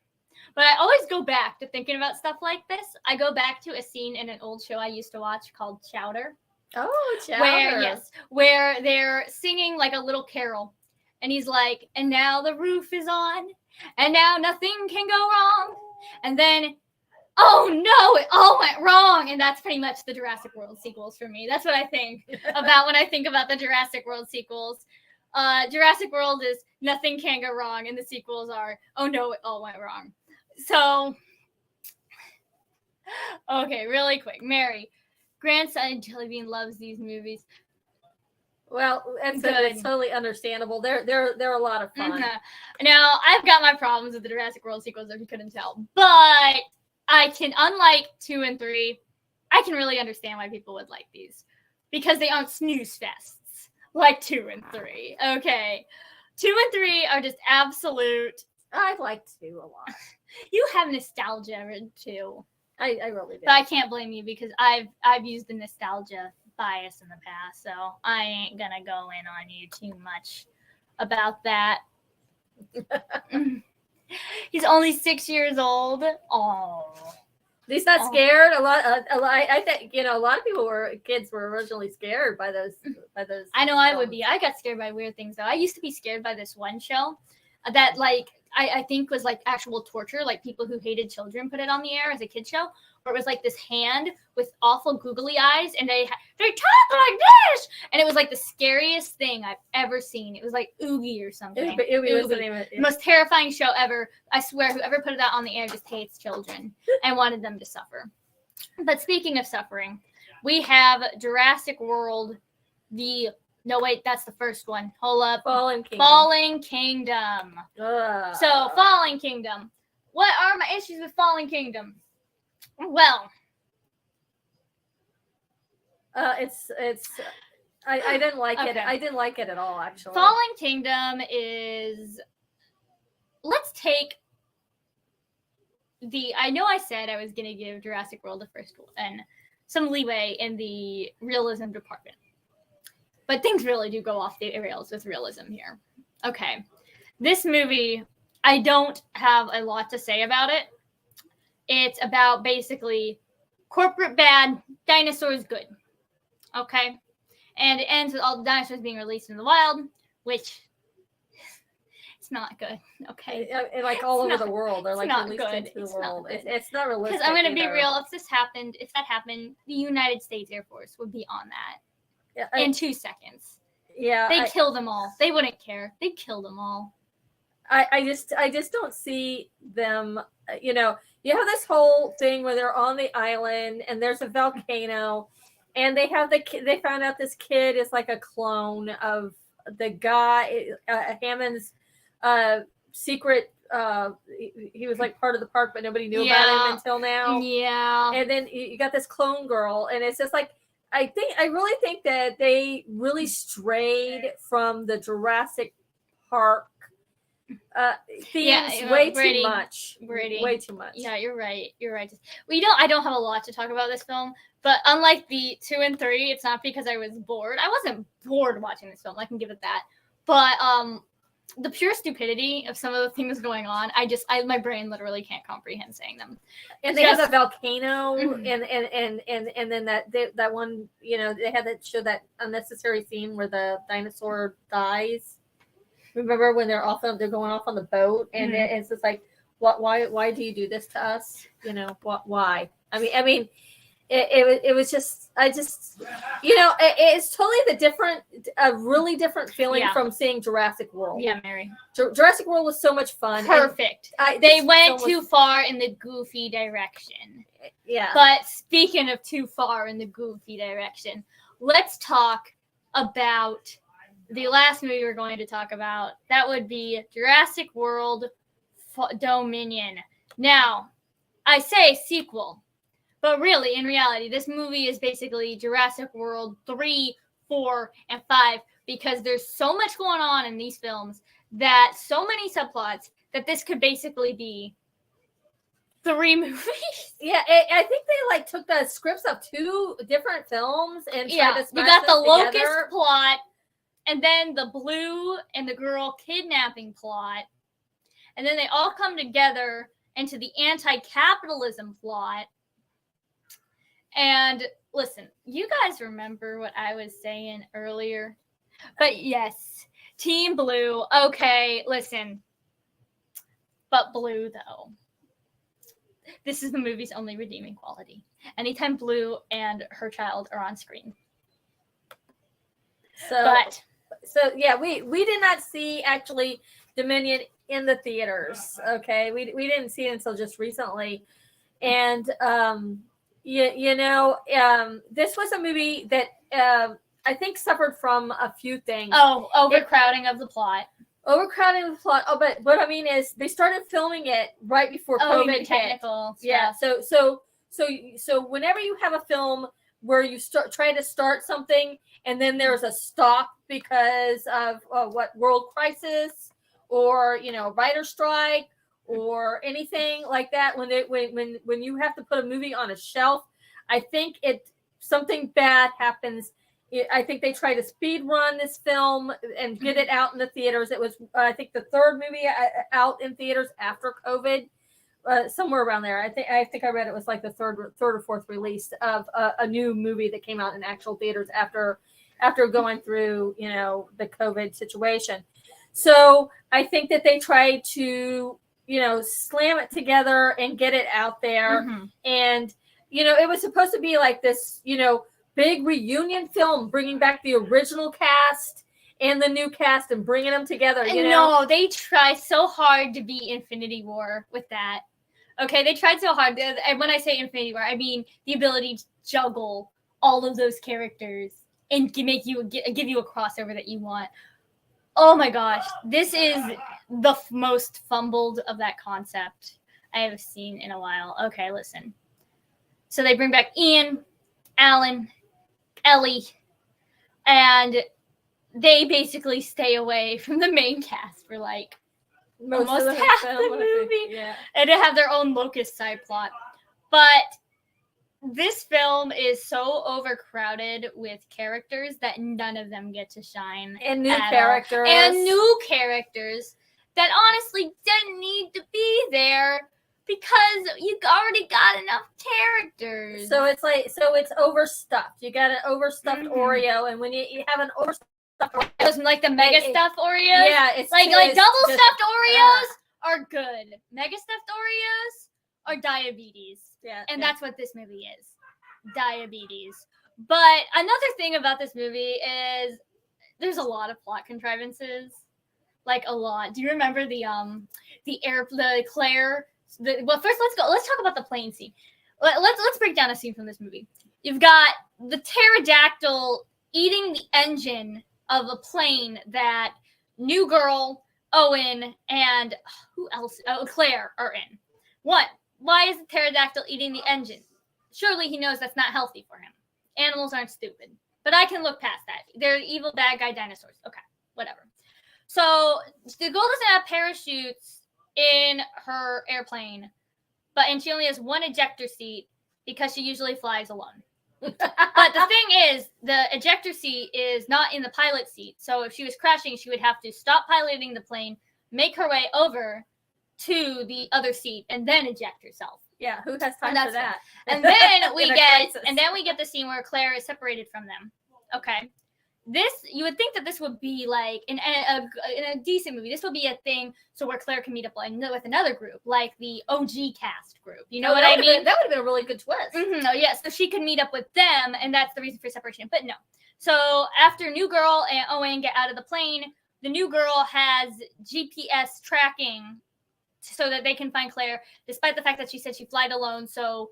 but I always go back to thinking about stuff like this. I go back to a scene in an old show I used to watch called Chowder.
Oh, Chowder.
Where they're singing like a little carol. And he's like, and now the roof is on, and now nothing can go wrong. And then, oh no, it all went wrong. And that's pretty much the Jurassic World sequels for me. That's what I think about when I think about the Jurassic World sequels. Jurassic World is nothing can go wrong, and the sequels are, oh no, it all went wrong. So, okay, really quick. Mary, grandson Jellybean loves these movies.
Well, it's totally understandable. They're a lot of fun.
Now, I've got my problems with the Jurassic World sequels, if you couldn't tell. But I can, unlike 2 and 3, I can really understand why people would like these. Because they aren't snooze fests like 2 and 3. Okay. 2 and 3 are just absolute.
I like 2 a lot.
You have nostalgia too.
I really do.
But I can't blame you because I've used the nostalgia bias in the past, so I ain't gonna go in on you too much about that. He's only 6 years old. Oh,
he's not scared. I think a lot of kids were originally scared by those.
I know I would be. I got scared by weird things though. I used to be scared by this one show that, like, I think was like actual torture, like people who hated children put it on the air as a kid show, where it was like this hand with awful googly eyes, and they talk like this, and it was like the scariest thing I've ever seen. It was like Oogie or something.
Oogie was the name of it.
The most terrifying show ever. I swear, whoever put it out on the air just hates children and wanted them to suffer. But speaking of suffering, we have Jurassic World, no, wait, that's the first one. Hold up.
Fallen Kingdom.
Fallen Kingdom. So, Fallen Kingdom. What are my issues with Fallen Kingdom? Well,
I didn't like it.
Okay.
I didn't like it at all, actually.
Fallen Kingdom is. Let's take I know I said I was going to give Jurassic World the first one and some leeway in the realism department. But things really do go off the rails with realism here. Okay. This movie, I don't have a lot to say about it. It's about basically corporate bad, dinosaurs good. Okay? And it ends with all the dinosaurs being released in the wild, which it's not good. Okay?
Like all over the world. They're like released
good.
into the world. It's not realistic.
Because I'm going to be
either.
real. If that happened, the United States Air Force would be on that. In 2 seconds.
Yeah.
They'd kill them all. They wouldn't care. They'd kill them all.
I just don't see them, you have this whole thing where they're on the island and there's a volcano and they found out this kid is like a clone of the guy, Hammond's secret, he was like part of the park, but nobody knew about him until now.
Yeah.
And then you got this clone girl and it's just like, I really think that they really strayed from the Jurassic Park themes way too much. Way too much.
Yeah, you're right. Well, I don't have a lot to talk about this film, but unlike the 2 and 3, it's not because I was bored. I wasn't bored watching this film. I can give it that. But the pure stupidity of some of the things going on, my brain literally can't comprehend saying them.
And they have a volcano, and then that one, they had that show that unnecessary scene where the dinosaur dies. Remember when they're going off on the boat, and it's just like, why do you do this to us? Why? I mean, it was just, it's totally a really different feeling from seeing Jurassic World.
Yeah, Mary.
Jurassic World was so much fun.
Perfect. They went too far in the goofy direction.
Yeah.
But speaking of too far in the goofy direction, let's talk about the last movie we're going to talk about. That would be Jurassic World Dominion. Now, I say sequel, but really, in reality, this movie is basically Jurassic World 3, 4, and 5, because there's so much going on in these films, that so many subplots, that this could basically be 3 movies.
Yeah, I think they took the scripts of 2 different films and tried to smash
you got the
them
locust
together.
plot, and then the blue and the girl kidnapping plot, and then they all come together into the anti-capitalism plot. And listen, you guys remember what I was saying earlier? But yes, Team Blue. Okay, listen. But Blue, though. This is the movie's only redeeming quality. Anytime Blue and her child are on screen.
So yeah, we did not see actually Dominion in the theaters. Okay, we didn't see it until just recently, and this was a movie that I think suffered from a few things.
Oh, overcrowding of the plot.
Overcrowding of the plot. Oh, but what I mean is they started filming it right before COVID hit.
Technical stuff.
Yeah. So whenever you have a film where you try to start something and then there's a stop because of world crisis or writer strike or anything like that, when you have to put a movie on a shelf, I think something bad happens. I think they tried to speed run this film and get it out in the theaters. It was, I think, the 3rd movie out in theaters after COVID, somewhere around there. I think I read it was like the third or fourth release of a new movie that came out in actual theaters after going through the COVID situation. So I think that they tried to, slam it together and get it out there.
Mm-hmm.
And, it was supposed to be like this, big reunion film, bringing back the original cast and the new cast and bringing them together.
No, they try so hard to be Infinity War with that. Okay, they tried so hard. And when I say Infinity War, I mean the ability to juggle all of those characters and give you a crossover that you want. Oh my gosh, this is the most fumbled of that concept I have seen in a while. Okay, listen. So they bring back Ian, Alan, Ellie, and they basically stay away from the main cast for like almost half the movie.
Yeah.
And they have their own Locust side plot. But this film is so overcrowded with characters that none of them get to shine.
And new characters.
And new characters that honestly didn't need to be there because you already got enough characters.
So it's overstuffed. You got an overstuffed Oreo, and when you have an overstuffed
Oreo, like the mega stuffed Oreos.
Yeah, it's
like double stuffed Oreos are good. Mega stuffed Oreos are diabetes.
Yeah,
and that's what this movie is. Diabetes. But another thing about this movie is there's a lot of plot contrivances. Like a lot. Do you remember the Claire? Well, first let's talk about the plane scene. Let's break down a scene from this movie. You've got the pterodactyl eating the engine of a plane that New Girl, Owen, and who else? Claire are in. What? Why is the pterodactyl eating the engine? Surely he knows that's not healthy for him. Animals aren't stupid. But I can look past that. They're evil bad guy dinosaurs. Okay, whatever. So the girl doesn't have parachutes in her airplane, and she only has one ejector seat because she usually flies alone. But the thing is, the ejector seat is not in the pilot seat. So if she was crashing, she would have to stop piloting the plane, make her way over to the other seat, and then eject herself.
Yeah, who has time for that?
And then we get the scene where Claire is separated from them. Okay. You would think that this would be like in a decent movie. This would be a thing so where Claire can meet up with another group, like the OG cast group. You know what I mean?
That would have been a really good twist.
Mm-hmm. Oh, yeah, so she could meet up with them, and that's the reason for separation. But no. So after New Girl and Owen get out of the plane, the New Girl has GPS tracking so that they can find Claire, despite the fact that she said she flies alone. So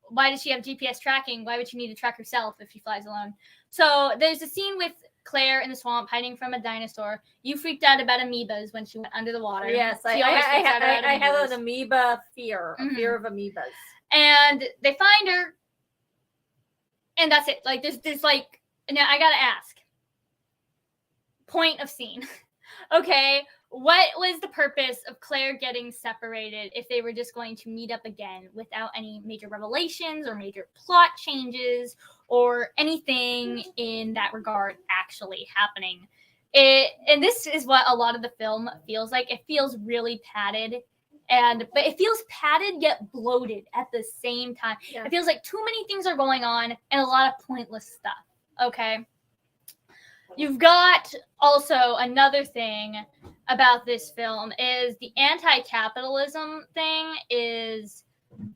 why does she have GPS tracking? Why would she need to track herself if she flies alone? So there's a scene with Claire in the swamp hiding from a dinosaur. You freaked out about amoebas when she went under the water.
Yes, I have an amoeba fear, a fear of amoebas.
And they find her, and that's it. Like there's like, now I gotta ask. Point of scene. Okay, what was the purpose of Claire getting separated if they were just going to meet up again without any major revelations or major plot changes or anything in that regard actually happening? And this is what a lot of the film feels like. It feels really padded, but it feels padded yet bloated at the same time. Yeah. It feels like too many things are going on and a lot of pointless stuff. Okay. You've got also another thing about this film is the anti-capitalism thing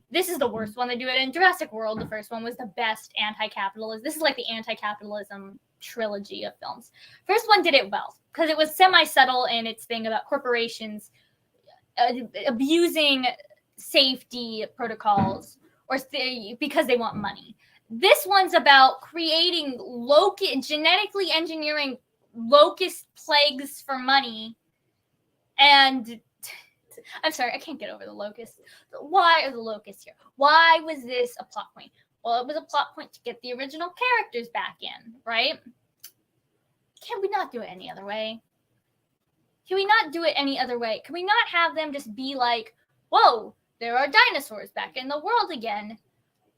this is the worst one they do it in. Jurassic World, the first one, was the best anti-capitalism. This is like the anti-capitalism trilogy of films. First one did it well because it was semi-subtle in its thing about corporations abusing safety protocols because they want money. This one's about creating genetically engineering locust plagues for money. And I'm sorry, I can't get over the locust. Why are the locusts here? Why was this a plot point? Well, it was a plot point to get the original characters back in, right? Can we not do it any other way? Can we not do it any other way? Can we not have them just be like, whoa, there are dinosaurs back in the world again.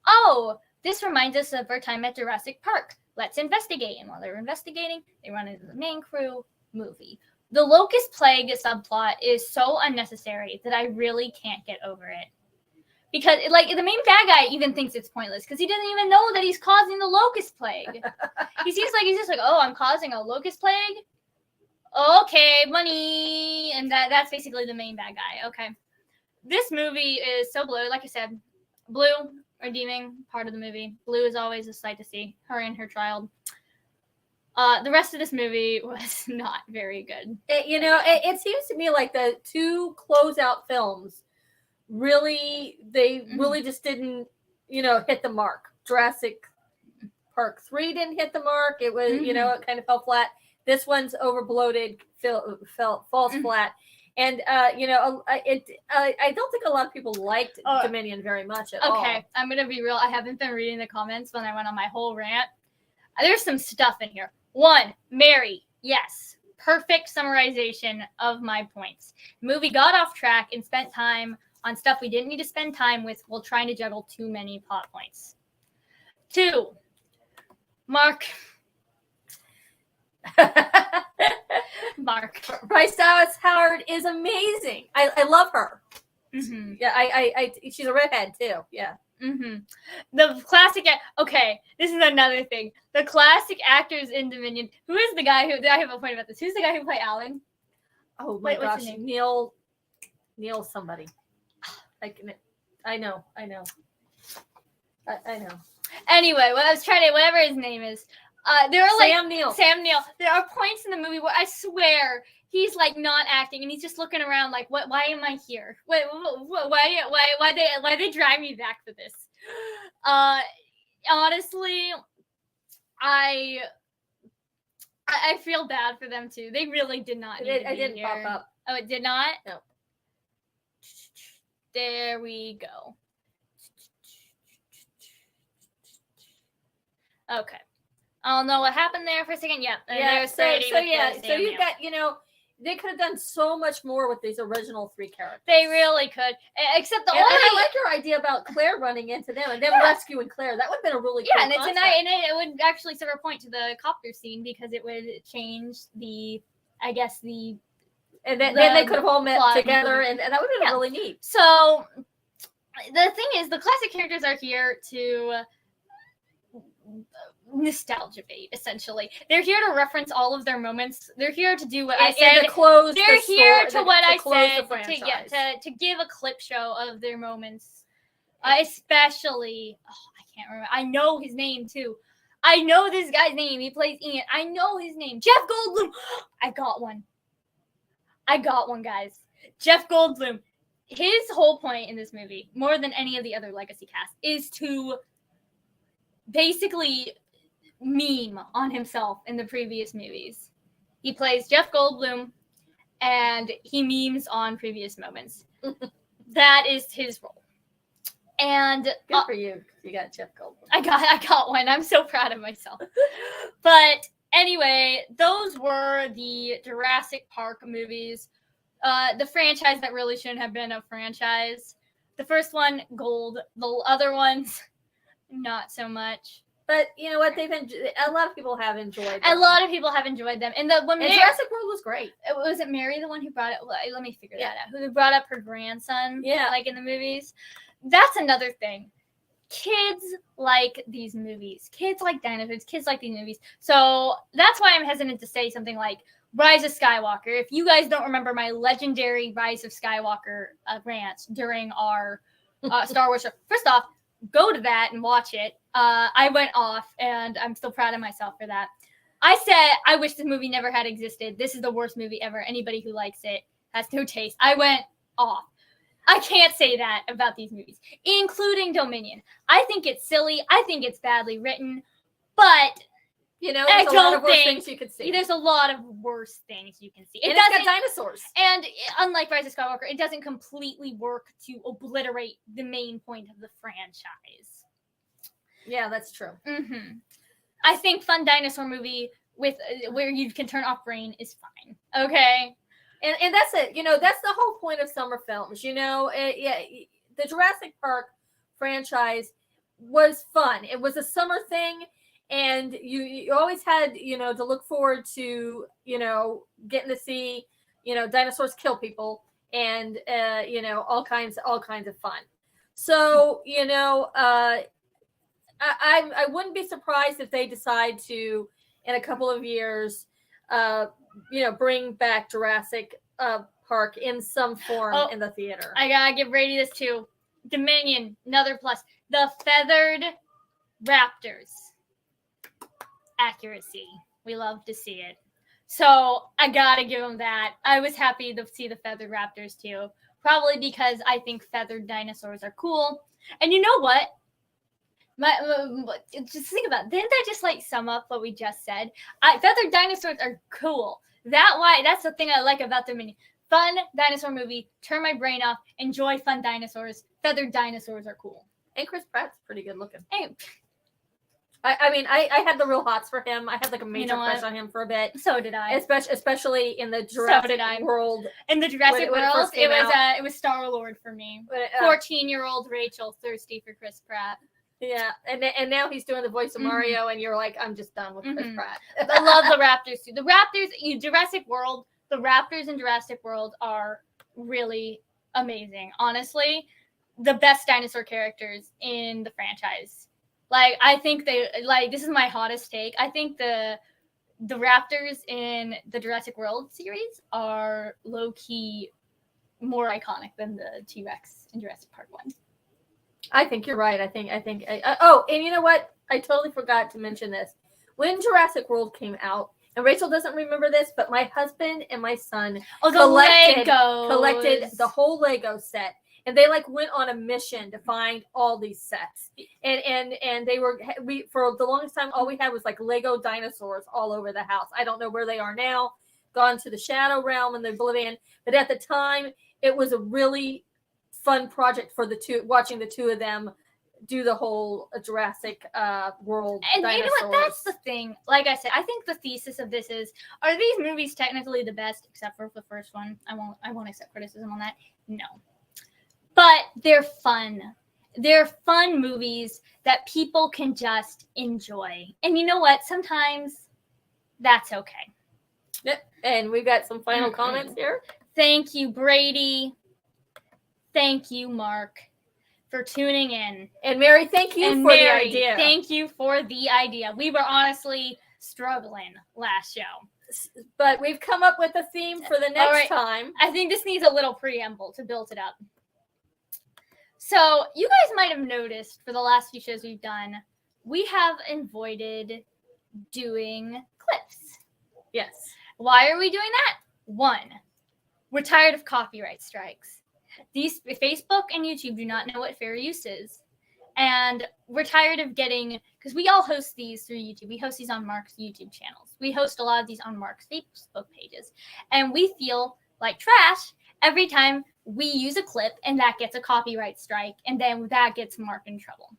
Oh, this reminds us of our time at Jurassic Park. Let's investigate. And while they're investigating, they run into the main crew movie. The locust plague subplot is so unnecessary that I really can't get over it. Because, like, the main bad guy even thinks it's pointless because he doesn't even know that he's causing the locust plague. He seems like he's just like, oh, I'm causing a locust plague? okay, money, and that's basically the main bad guy. Okay, this movie is so blue. Like I said, blue, redeeming part of the movie. Blue is always a sight to see. Her and her child. The rest of this movie was not very good.
It seems to me like the two closeout films really just didn't, hit the mark. Jurassic Park 3 didn't hit the mark. It was, it kind of fell flat. This one's over bloated, falls flat. And I don't think a lot of people liked Dominion very much at all.
Okay, I'm gonna be real. I haven't been reading the comments when I went on my whole rant. There's some stuff in here. 1, Mary, yes, perfect summarization of my points. The movie got off track and spent time on stuff we didn't need to spend time with while trying to juggle too many plot points. 2, Mark.
Bryce Dallas Howard is amazing. I love her.
Mm-hmm.
Yeah, she's a redhead too. Yeah.
Mm-hmm. The classic. Okay, this is another thing. The classic actors in Dominion. Who is the guy who? I have a point about this. Who's the guy who played Alan?
Oh my gosh, Neil somebody. I know.
Anyway, what I was trying to, whatever his name is, there are like
Sam Neill.
There are points in the movie where I swear he's like not acting and he's just looking around like, what? Why am I here? Why they drive me back for this? Honestly, I feel bad for them too. They really did not need to be here.
It didn't pop up.
Oh, it did not?
No.
There we go. Okay. I don't know what happened there for a second. Yeah.
So you got, they could have done so much more with these original 3 characters.
They really could. Except
and I like your idea about Claire running into them and them rescuing Claire. That would have been a really cool concept.
And it would actually serve a point to the copter scene because it would change
and then they could have all met together and that would have been really neat.
So the thing is, the classic characters are here to nostalgia bait, essentially. They're here to reference all of their moments. They're here to do what I said. They're here to what I said to give a clip show of their moments. Especially, I can't remember. I know his name too. I know this guy's name. He plays Ian. I know his name. Jeff Goldblum. I got one, guys. Jeff Goldblum. His whole point in this movie, more than any of the other legacy cast, is to basically meme on himself in the previous movies. He plays Jeff Goldblum and he memes on previous moments. That is his role. And
good for you. You got Jeff Goldblum.
I got one. I'm so proud of myself. But anyway, those were the Jurassic Park movies. The franchise that really shouldn't have been a franchise. The first one, gold. The other ones, not so much.
But you know what? A lot of people have enjoyed them.
A lot of people have enjoyed them. And
Jurassic World was great.
Was it Mary the one who brought it? Let me figure that out. Who brought up her grandson?
Yeah.
Like in the movies. That's another thing. Kids like these movies. Kids like dinosaurs. Kids like these movies. So that's why I'm hesitant to say something like Rise of Skywalker. If you guys don't remember my legendary Rise of Skywalker rant during our Star Wars show, first off, go to that and watch it. I went off, and I'm still proud of myself for that. I said, I wish this movie never had existed. This is the worst movie ever. Anybody who likes it has no taste. I went off. I can't say that about these movies, including Dominion. I think it's silly. I think it's badly written, but
there's a lot of worse things you could see.
There's a lot of worse things you can see.
It's got dinosaurs.
And unlike Rise of Skywalker, it doesn't completely work to obliterate the main point of the franchise.
Yeah, that's true.
Mm-hmm. I think fun dinosaur movie with where you can turn off brain is fine. Okay.
And that's it. That's the whole point of summer films. The Jurassic Park franchise was fun. It was a summer thing. And you always had, to look forward to, getting to see, dinosaurs kill people and, all kinds of fun. So, I wouldn't be surprised if they decide to, in a couple of years, bring back Jurassic Park in some form in the theater.
I gotta give Brady this too. Dominion, another plus. The feathered raptors. Accuracy. We love to see it. So I gotta give them that. I was happy to see the feathered raptors too. Probably because I think feathered dinosaurs are cool. And you know what? Just think about it. Didn't that just like sum up what we just said? Feathered dinosaurs are cool. That's the thing I like about Dominion. Fun dinosaur movie. Turn my brain off. Enjoy fun dinosaurs. Feathered dinosaurs are cool.
And Chris Pratt's pretty good looking.
Hey.
I had the real hots for him. I had like a major crush on him for a bit.
So did I.
Especially in the Jurassic world.
In the Jurassic world, it was Star-Lord for me. 14-year-old Rachel thirsty for Chris Pratt.
Yeah, and now he's doing the voice of Mario, and you're like, I'm just done with Chris Pratt.
I love the Raptors too. The Raptors, Jurassic World, the Raptors in Jurassic World are really amazing. Honestly, the best dinosaur characters in the franchise. Like, I think this is my hottest take. I think the Raptors in the Jurassic World series are low-key more iconic than the T-Rex in Jurassic Park 1.
I think you're right. I think. Oh, and you know what? I totally forgot to mention this. When Jurassic World came out, and Rachel doesn't remember this, but my husband and my son collected the whole Lego set, and they like went on a mission to find all these sets. And we for the longest time, all we had was like Lego dinosaurs all over the house. I don't know where they are now. Gone to the shadow realm and the oblivion. But at the time, it was a really fun project for watching the two of them do the whole Jurassic World
and
dinosaurs.
You know what? That's the thing. Like I said, I think the thesis of this is: are these movies technically the best, except for the first one? I won't accept criticism on that. No, but they're fun. They're fun movies that people can just enjoy. And you know what? Sometimes that's okay.
Yep. And we've got some final comments here.
Thank you, Brady. Thank you, Mark, for tuning in.
And Mary, thank you for the idea.
Thank you for the idea. We were honestly struggling last show.
But we've come up with a theme for the next time.
I think this needs a little preamble to build it up. So you guys might have noticed for the last few shows we've done, we have avoided doing clips.
Yes.
Why are we doing that? One, we're tired of copyright strikes. These Facebook and YouTube do not know what fair use is. And we're tired of because we all host these through YouTube. We host these on Mark's YouTube channels. We host a lot of these on Mark's Facebook pages. And we feel like trash every time we use a clip and that gets a copyright strike. And then that gets Mark in trouble.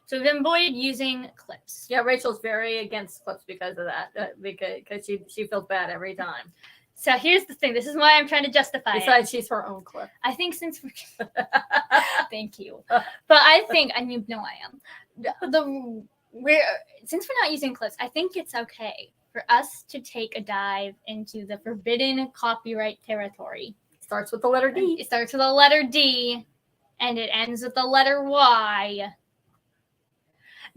So we've avoided using clips.
Yeah, Rachel's very against clips because of that. Because she feels bad every time.
So here's the thing. This is why I'm trying to justify
Besides, she's her own clip.
I think since we're... Thank you. But I think, I am. Since we're not using clips, I think it's okay for us to take a dive into the forbidden copyright territory.
Starts with the letter D.
It starts with the letter D, and it ends with the letter Y.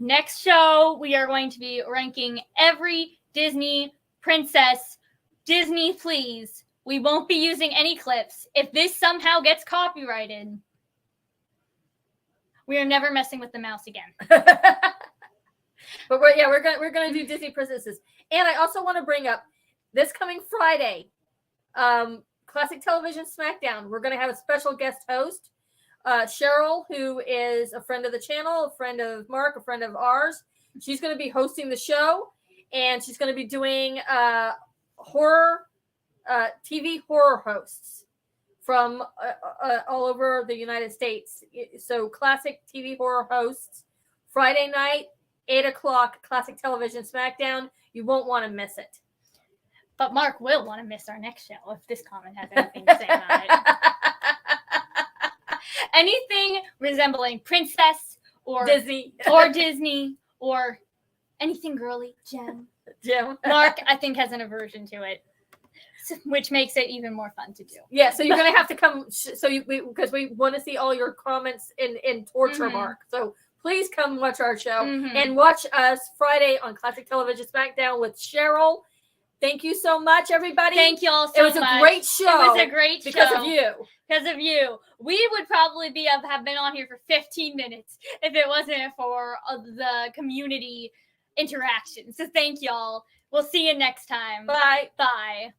Next show, we are going to be ranking every Disney princess. Disney, please. We won't be using any clips. If this somehow gets copyrighted, we are never messing with the mouse again.
But we're gonna do Disney princesses. And I also want to bring up this coming Friday, Classic Television Smackdown. We're gonna have a special guest host, Cheryl, who is a friend of the channel, a friend of Mark, a friend of ours. She's gonna be hosting the show, and she's gonna be doing horror TV horror hosts from all over the United States. So classic TV horror hosts, Friday night, 8:00, Classic Television Smackdown. You won't want to miss it.
But Mark will want to miss our next show if this comment has anything to say about it. Anything resembling princess or Disney or anything girly, Gem. Mark, I think, has an aversion to it, which makes it even more fun to do.
Yeah, so you're going to have to come, because we want to see all your comments in torture, Mark. So please come watch our show and watch us Friday on Classic Television Smackdown with Cheryl Thank you so much, everybody.
Thank you all so much.
It was a great show.
It was a great show.
Because of you.
Because of you. We would probably have been on here for 15 minutes if it wasn't for the community interaction. So thank y'all. We'll see you next time.
Bye.
Bye.